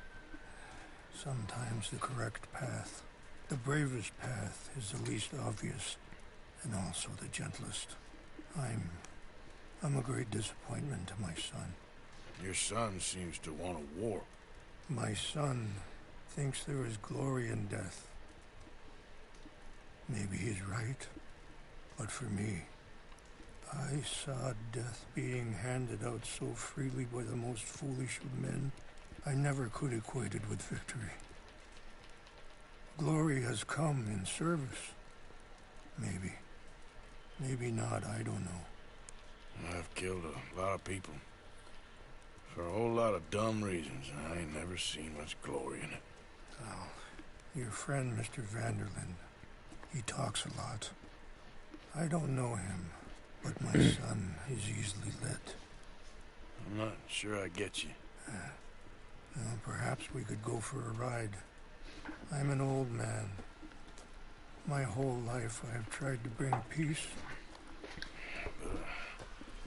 Sometimes the correct path, the bravest path, is the least obvious, and also the gentlest. I'm a great disappointment to my son. Your son seems to want a war. My son thinks there is glory in death. Maybe he's right, but for me, I saw death being handed out so freely by the most foolish of men, I never could equate it with victory. Glory has come in service. Maybe. Maybe not, I don't know. I've killed a lot of people. For a whole lot of dumb reasons, and I ain't never seen much glory in it. Well, your friend, Mr. Vanderlyn, he talks a lot. I don't know him, but my son is easily led. I'm not sure I get you. Well, perhaps we could go for a ride. I'm an old man. My whole life I have tried to bring peace.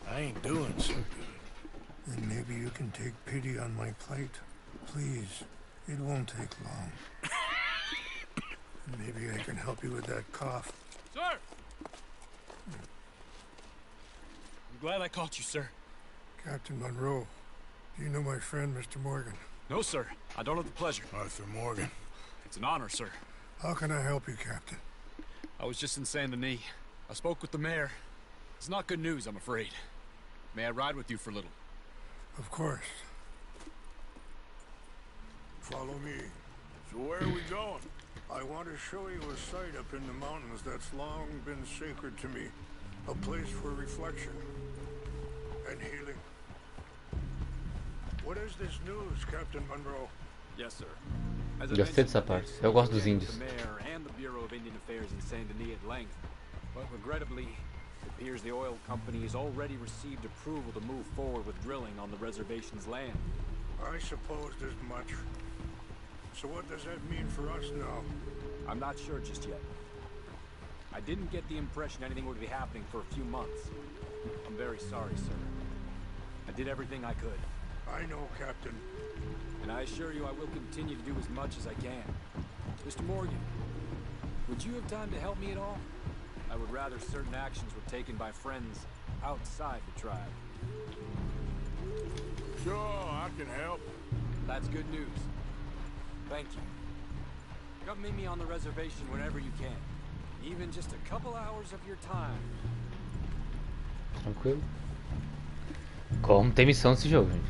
I ain't doing so good. Then maybe you can take pity on my plight. Please, it won't take long. Maybe I can help you with that cough. Sir! I'm glad I caught you, sir. Captain Monroe, do you know my friend, Mr. Morgan? No, sir. I don't have the pleasure. Arthur Morgan. It's an honor, sir. How can I help you, Captain? I was just in Saint Denis. I spoke with the mayor. It's not good news, I'm afraid. May I ride with you for a little? Of course. Follow me. So where are we going? I want to show you a site up in the mountains that's long been sacred to me. A place for reflection and healing. What is this news, Captain Monroe? Yes, sir. Gostei dessa parte. Eu gosto dos índios. The mayor and the Bureau of Indian Affairs in Saint Denis at length, but regrettably, it appears the oil company has already received approval to move forward with drilling on the reservation's land. I supposed as much. So what does that mean for us now? I'm not sure just yet. I didn't get the impression anything would be happening for a few months. I'm very sorry, sir. I did everything I could. I know, Captain. And I assure you I will continue to do as much as I can. Mr. Morgan, would you have time to help me at all? I would rather certain actions were taken by friends outside the tribe. Sure, I can help. That's good news. Thank you. Come meet me on the reservation whenever you can. Even just a couple hours of your time. Tranquilo. Como tem missão nesse jogo, gente.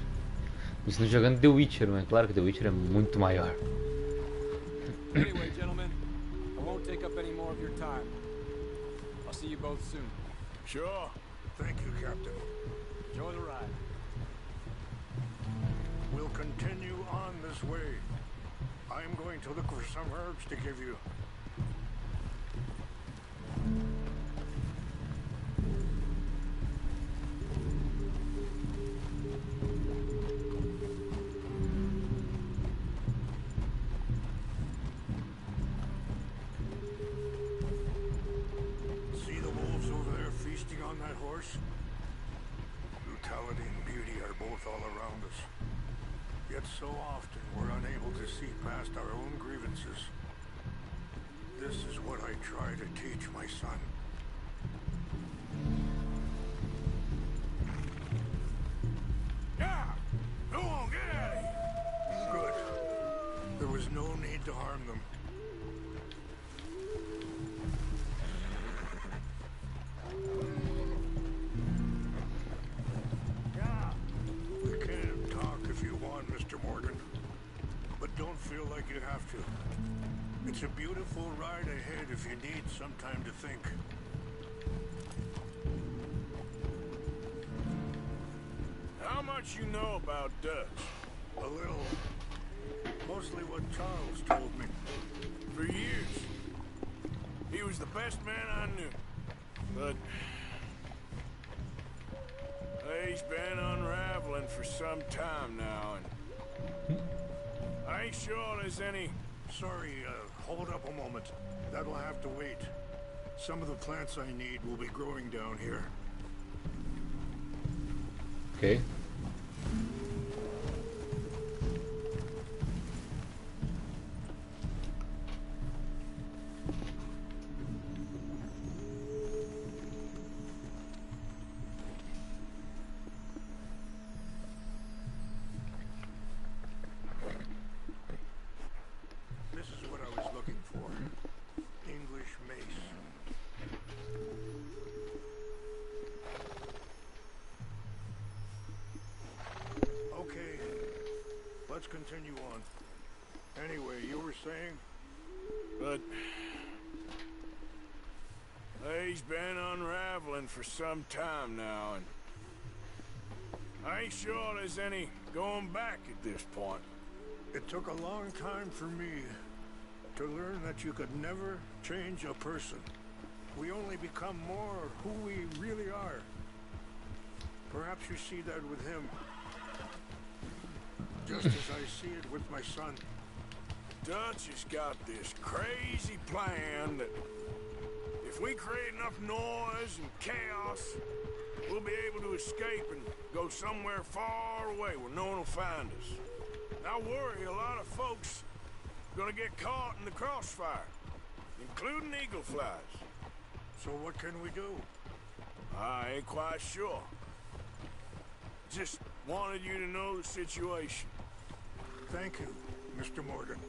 Me sinto jogando The Witcher, mas claro que The Witcher é muito maior. Anyway, gentlemen, I won't take up any more of your time. I'll see you both soon. Sure. Thank you, Captain. Enjoy the ride. We'll continue on this way. I'm going to look for some herbs to give you. See the wolves over there feasting on that horse? Brutality and beauty are both all around us. Yet so often we're unable to see past our own grievances. This is what I try to teach my son. Yeah! Go on, get out of here! Good. There was no need to harm them. We can talk if you want, Mr. Morgan. But don't feel like you have to. It's a beautiful ride ahead if you need some time to think. How much you know about Dutch? A little. Mostly what Charles told me. For years. He was the best man I knew. But he's been unraveling for some time now, and I ain't sure there's any... Sorry, hold up a moment. That'll have to wait. Some of the plants I need will be growing down here. Ok. let's continue on. Anyway, you were saying? But he's been unraveling for some time now, and I ain't sure there's any going back at this point. It took a long time for me to learn that you could never change a person. We only become more who we really are. Perhaps you see that with him, just as I see it with my son. Dutch has got this crazy plan that if we create enough noise and chaos, we'll be able to escape and go somewhere far away where no one will find us. I worry a lot of folks are gonna get caught in the crossfire, including eagle flies. So what can we do? I ain't quite sure. Just wanted you to know the situation. Thank you, Mr. Morgan.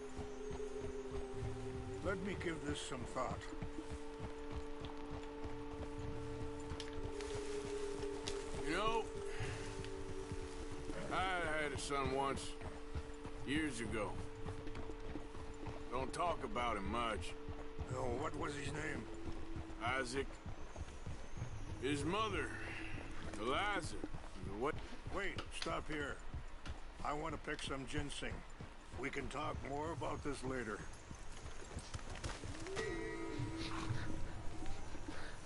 Let me give this some thought. You know, I had a son once, years ago. Don't talk about him much. Oh, what was his name? Isaac. His mother, Eliza. What? Wait, stop here. I want to pick some ginseng. We can talk more about this later.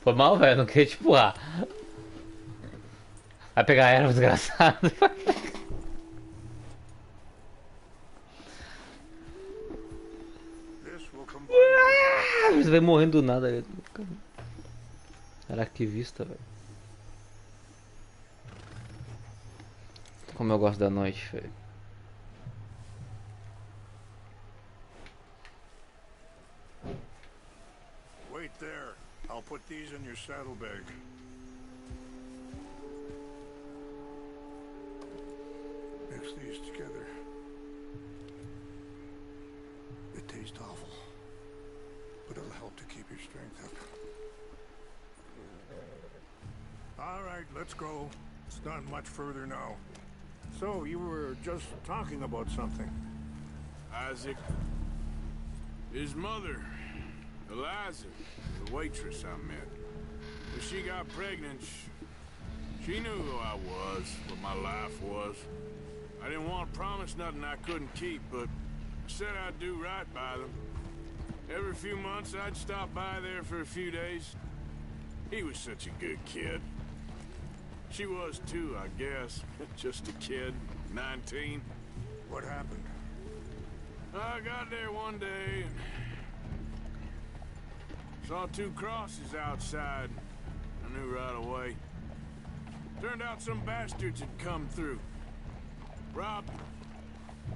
Foi mal, velho. Não queria te empurrar. Vai pegar ela, desgraçado. Você vai morrendo do nada. Caraca, que vista, velho. Como eu gosto da noite, velho. Wait there. I'll put these in your saddlebag. Mix these together. It tastes awful, but it'll help to keep your strength up. All right, let's go. It's not much further now. So, you were just talking about something. Isaac. His mother, Eliza, the waitress I met. When she got pregnant, she knew who I was, what my life was. I didn't want to promise nothing I couldn't keep, but I said I'd do right by them. Every few months, I'd stop by there for a few days. He was such a good kid. She was too, I guess. Just a kid, 19. What happened? I got there one day and saw two crosses outside. I knew right away. Turned out some bastards had come through. Robbed them,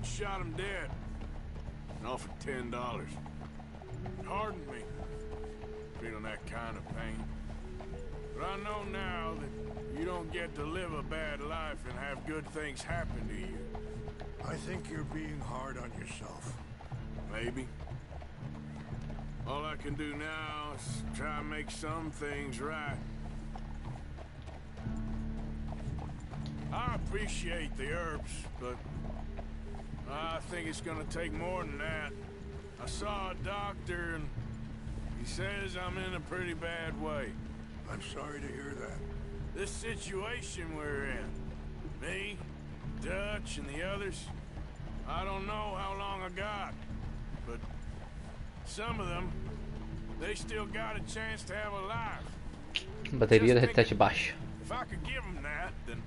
shot him dead, and offered $10. It hardened me, feeling that kind of pain. But I know now that you don't get to live a bad life and have good things happen to you. I think you're being hard on yourself. Maybe. All I can do now is try and make some things right. I appreciate the herbs, but I think it's gonna take more than that. I saw a doctor and he says I'm in a pretty bad way. I'm sorry to hear that. This situation we're in, me, Dutch, and the others, I don't know how long I got, but some of them, they still got a chance to have a life. Bateria da headset baixa. If I could give them that, then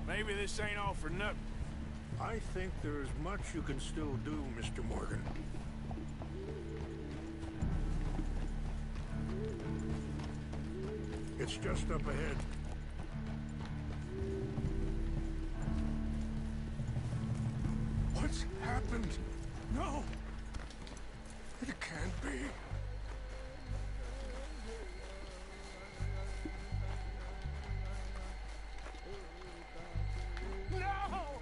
maybe this ain't all for nothing. I think there's much you can still do, Mr. Morgan. It's just up ahead. What's happened? No! It can't be. No!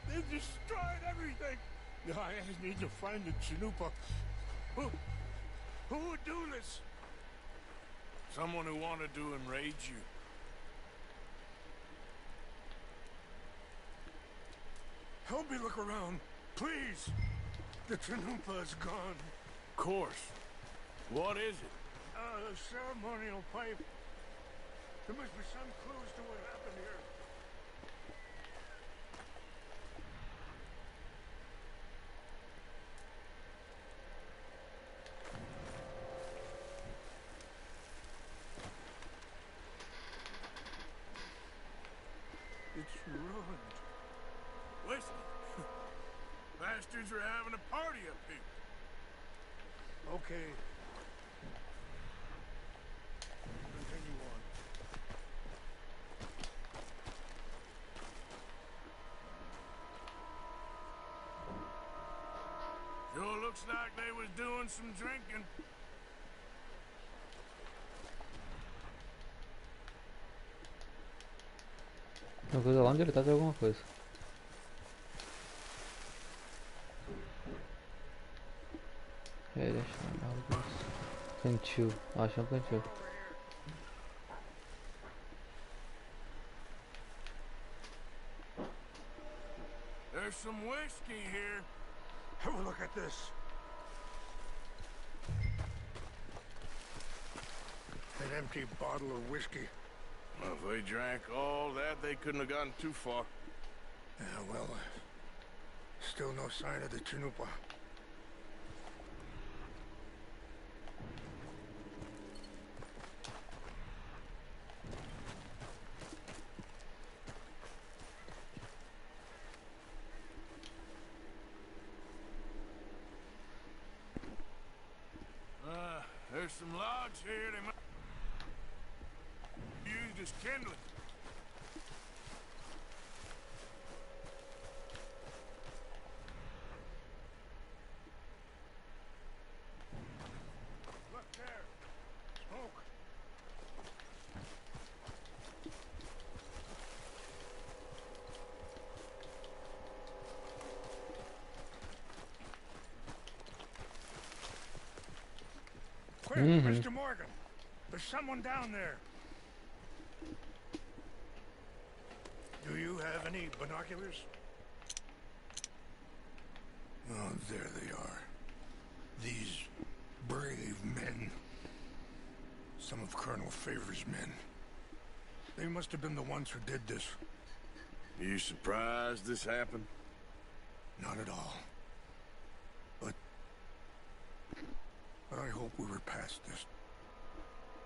They've destroyed everything! I need to find the Chanupa. Who would do this? Someone who wanted to enrage you. Don't be looking around. Please. The Chanupa's gone. Of course. What is it? A ceremonial pipe. There must be some clues to what happened here. It's ruined. Whiskey. Bastards are having a party up here. Okay. Continue on. Sure looks like they was doing some drinking. Uma coisa lá onde ele tá tem alguma coisa. É, deixa eu dar alguns. Cantil. Acho um cantil. There's some whiskey here. Have a look at this. An empty bottle of whiskey. Well, if they drank all that, they couldn't have gotten too far. Yeah, well, still no sign of the Chanupa. There's some logs here they might used as kindling. Look there. Smoke. Quick, Mr. Morgan. There's someone down there. Do you have any binoculars? Oh, there they are. These brave men. Some of Colonel Favor's men. They must have been the ones who did this. You surprised this happened? Not at all. But I hope we were past this.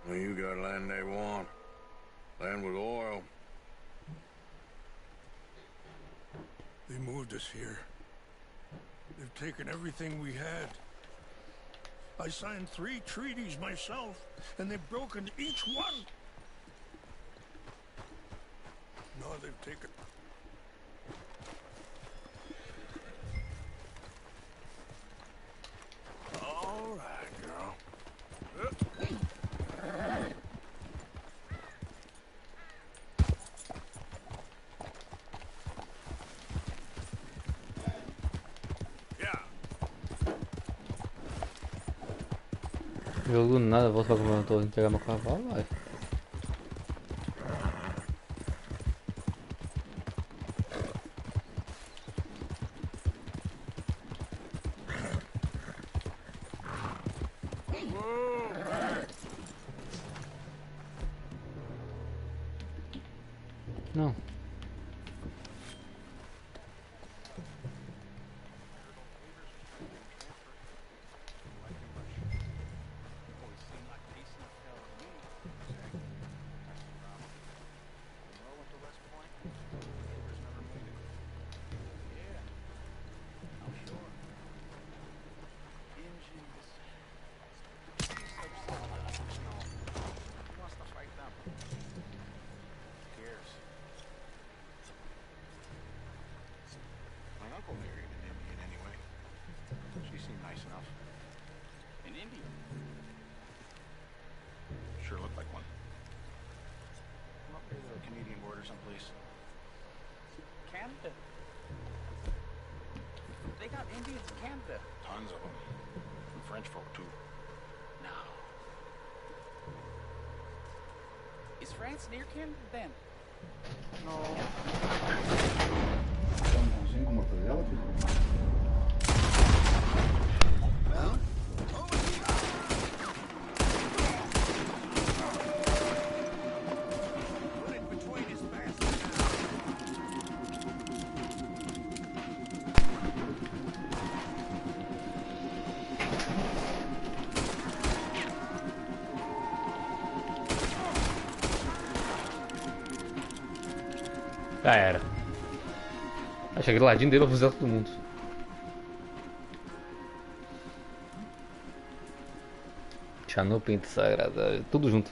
Well, you got land they want. Land with oil. They moved us here. They've taken everything we had. I signed 3 treaties myself, and they've broken each one. No, they've taken... All right, girl. Eu do nada vou só como eu não tô entregar meu cavalo, vai. Não. Sure looked like one. Come up to the Canadian border someplace. Canada. They got Indians in Canada. Tons of them. And French folk, too. No. Is France near Canada then? No. Almost. sin como fidelity. Já era. Achei que do ladinho dele pra fuzilar todo mundo. Chanu, pinto sagrada, tudo junto.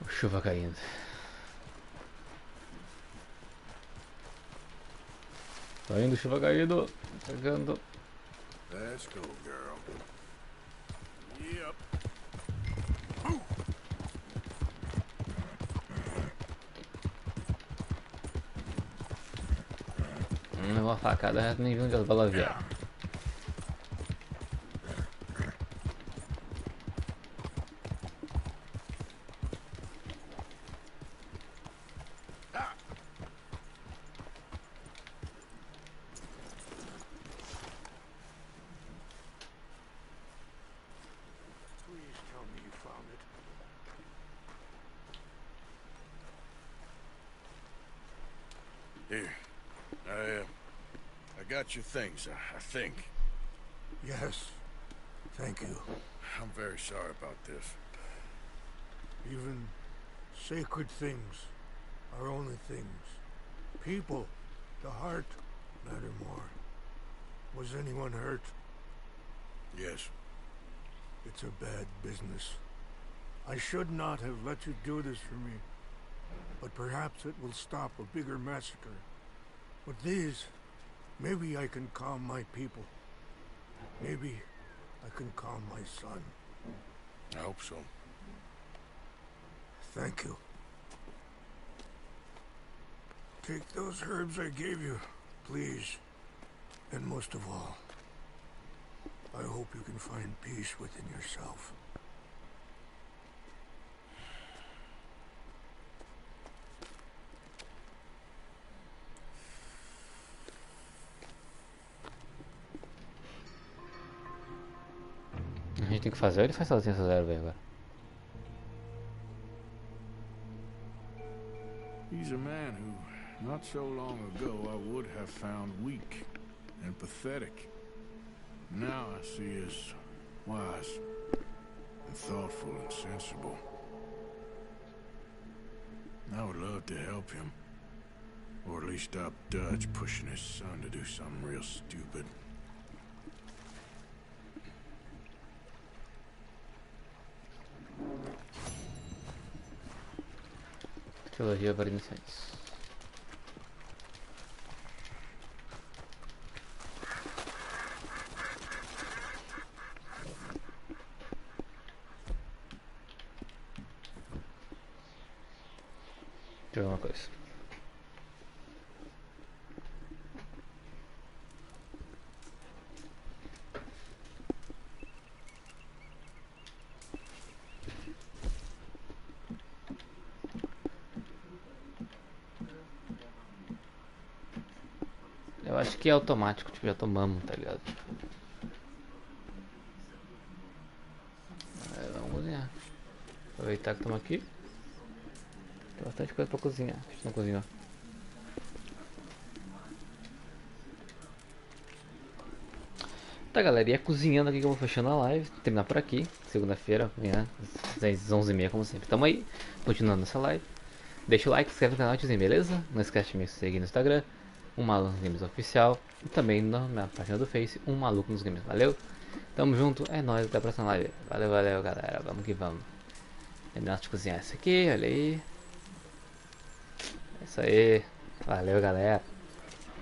Chuva caindo. Tá indo, chuva caindo. Chegando. Let's go, girl. Yep. Uma facada, nem vi onde as balas vieram. Please tell me you found it. Here. I got your things, I think. Yes. Thank you. I'm very sorry about this. Even sacred things are only things. People, the heart, matter more. Was anyone hurt? Yes. It's a bad business. I should not have let you do this for me. But perhaps it will stop a bigger massacre. With these, maybe I can calm my people. Maybe I can calm my son. I hope so. Thank you. Take those herbs I gave you, please. And most of all, I hope you can find peace within yourself. A gente tem que fazer ou ele faz sozinho essa zero agora? He's a man who, not so long ago, I would have found weak and pathetic. Now I see as wise and thoughtful and sensible. I would love to help him. Or at least stop Dutch pushing his son to do something real stupid. Trilogia para iniciantes. Deixa eu ver uma coisa. Eu acho que é automático, tipo, já tomamos, tá ligado? Vamos cozinhar. Aproveitar que estamos aqui. Tem bastante coisa pra cozinhar. A gente não cozinhou. Tá, galera, e é cozinhando aqui que eu vou fechando a live. Terminar por aqui. Segunda-feira, amanhã, às 10h11h30, como sempre. Tamo aí, continuando essa live. Deixa o like, se inscreve no canal, tiozinho, beleza? Não esquece de me seguir no Instagram, um Maluco nos Games Oficial. E também na minha página do Face, um Maluco nos Games. Valeu? Tamo junto, é nóis, até a próxima live. Valeu, valeu, galera. Vamos que vamos. Terminar de cozinhar essa aqui, olha aí. É isso aí. Valeu, galera.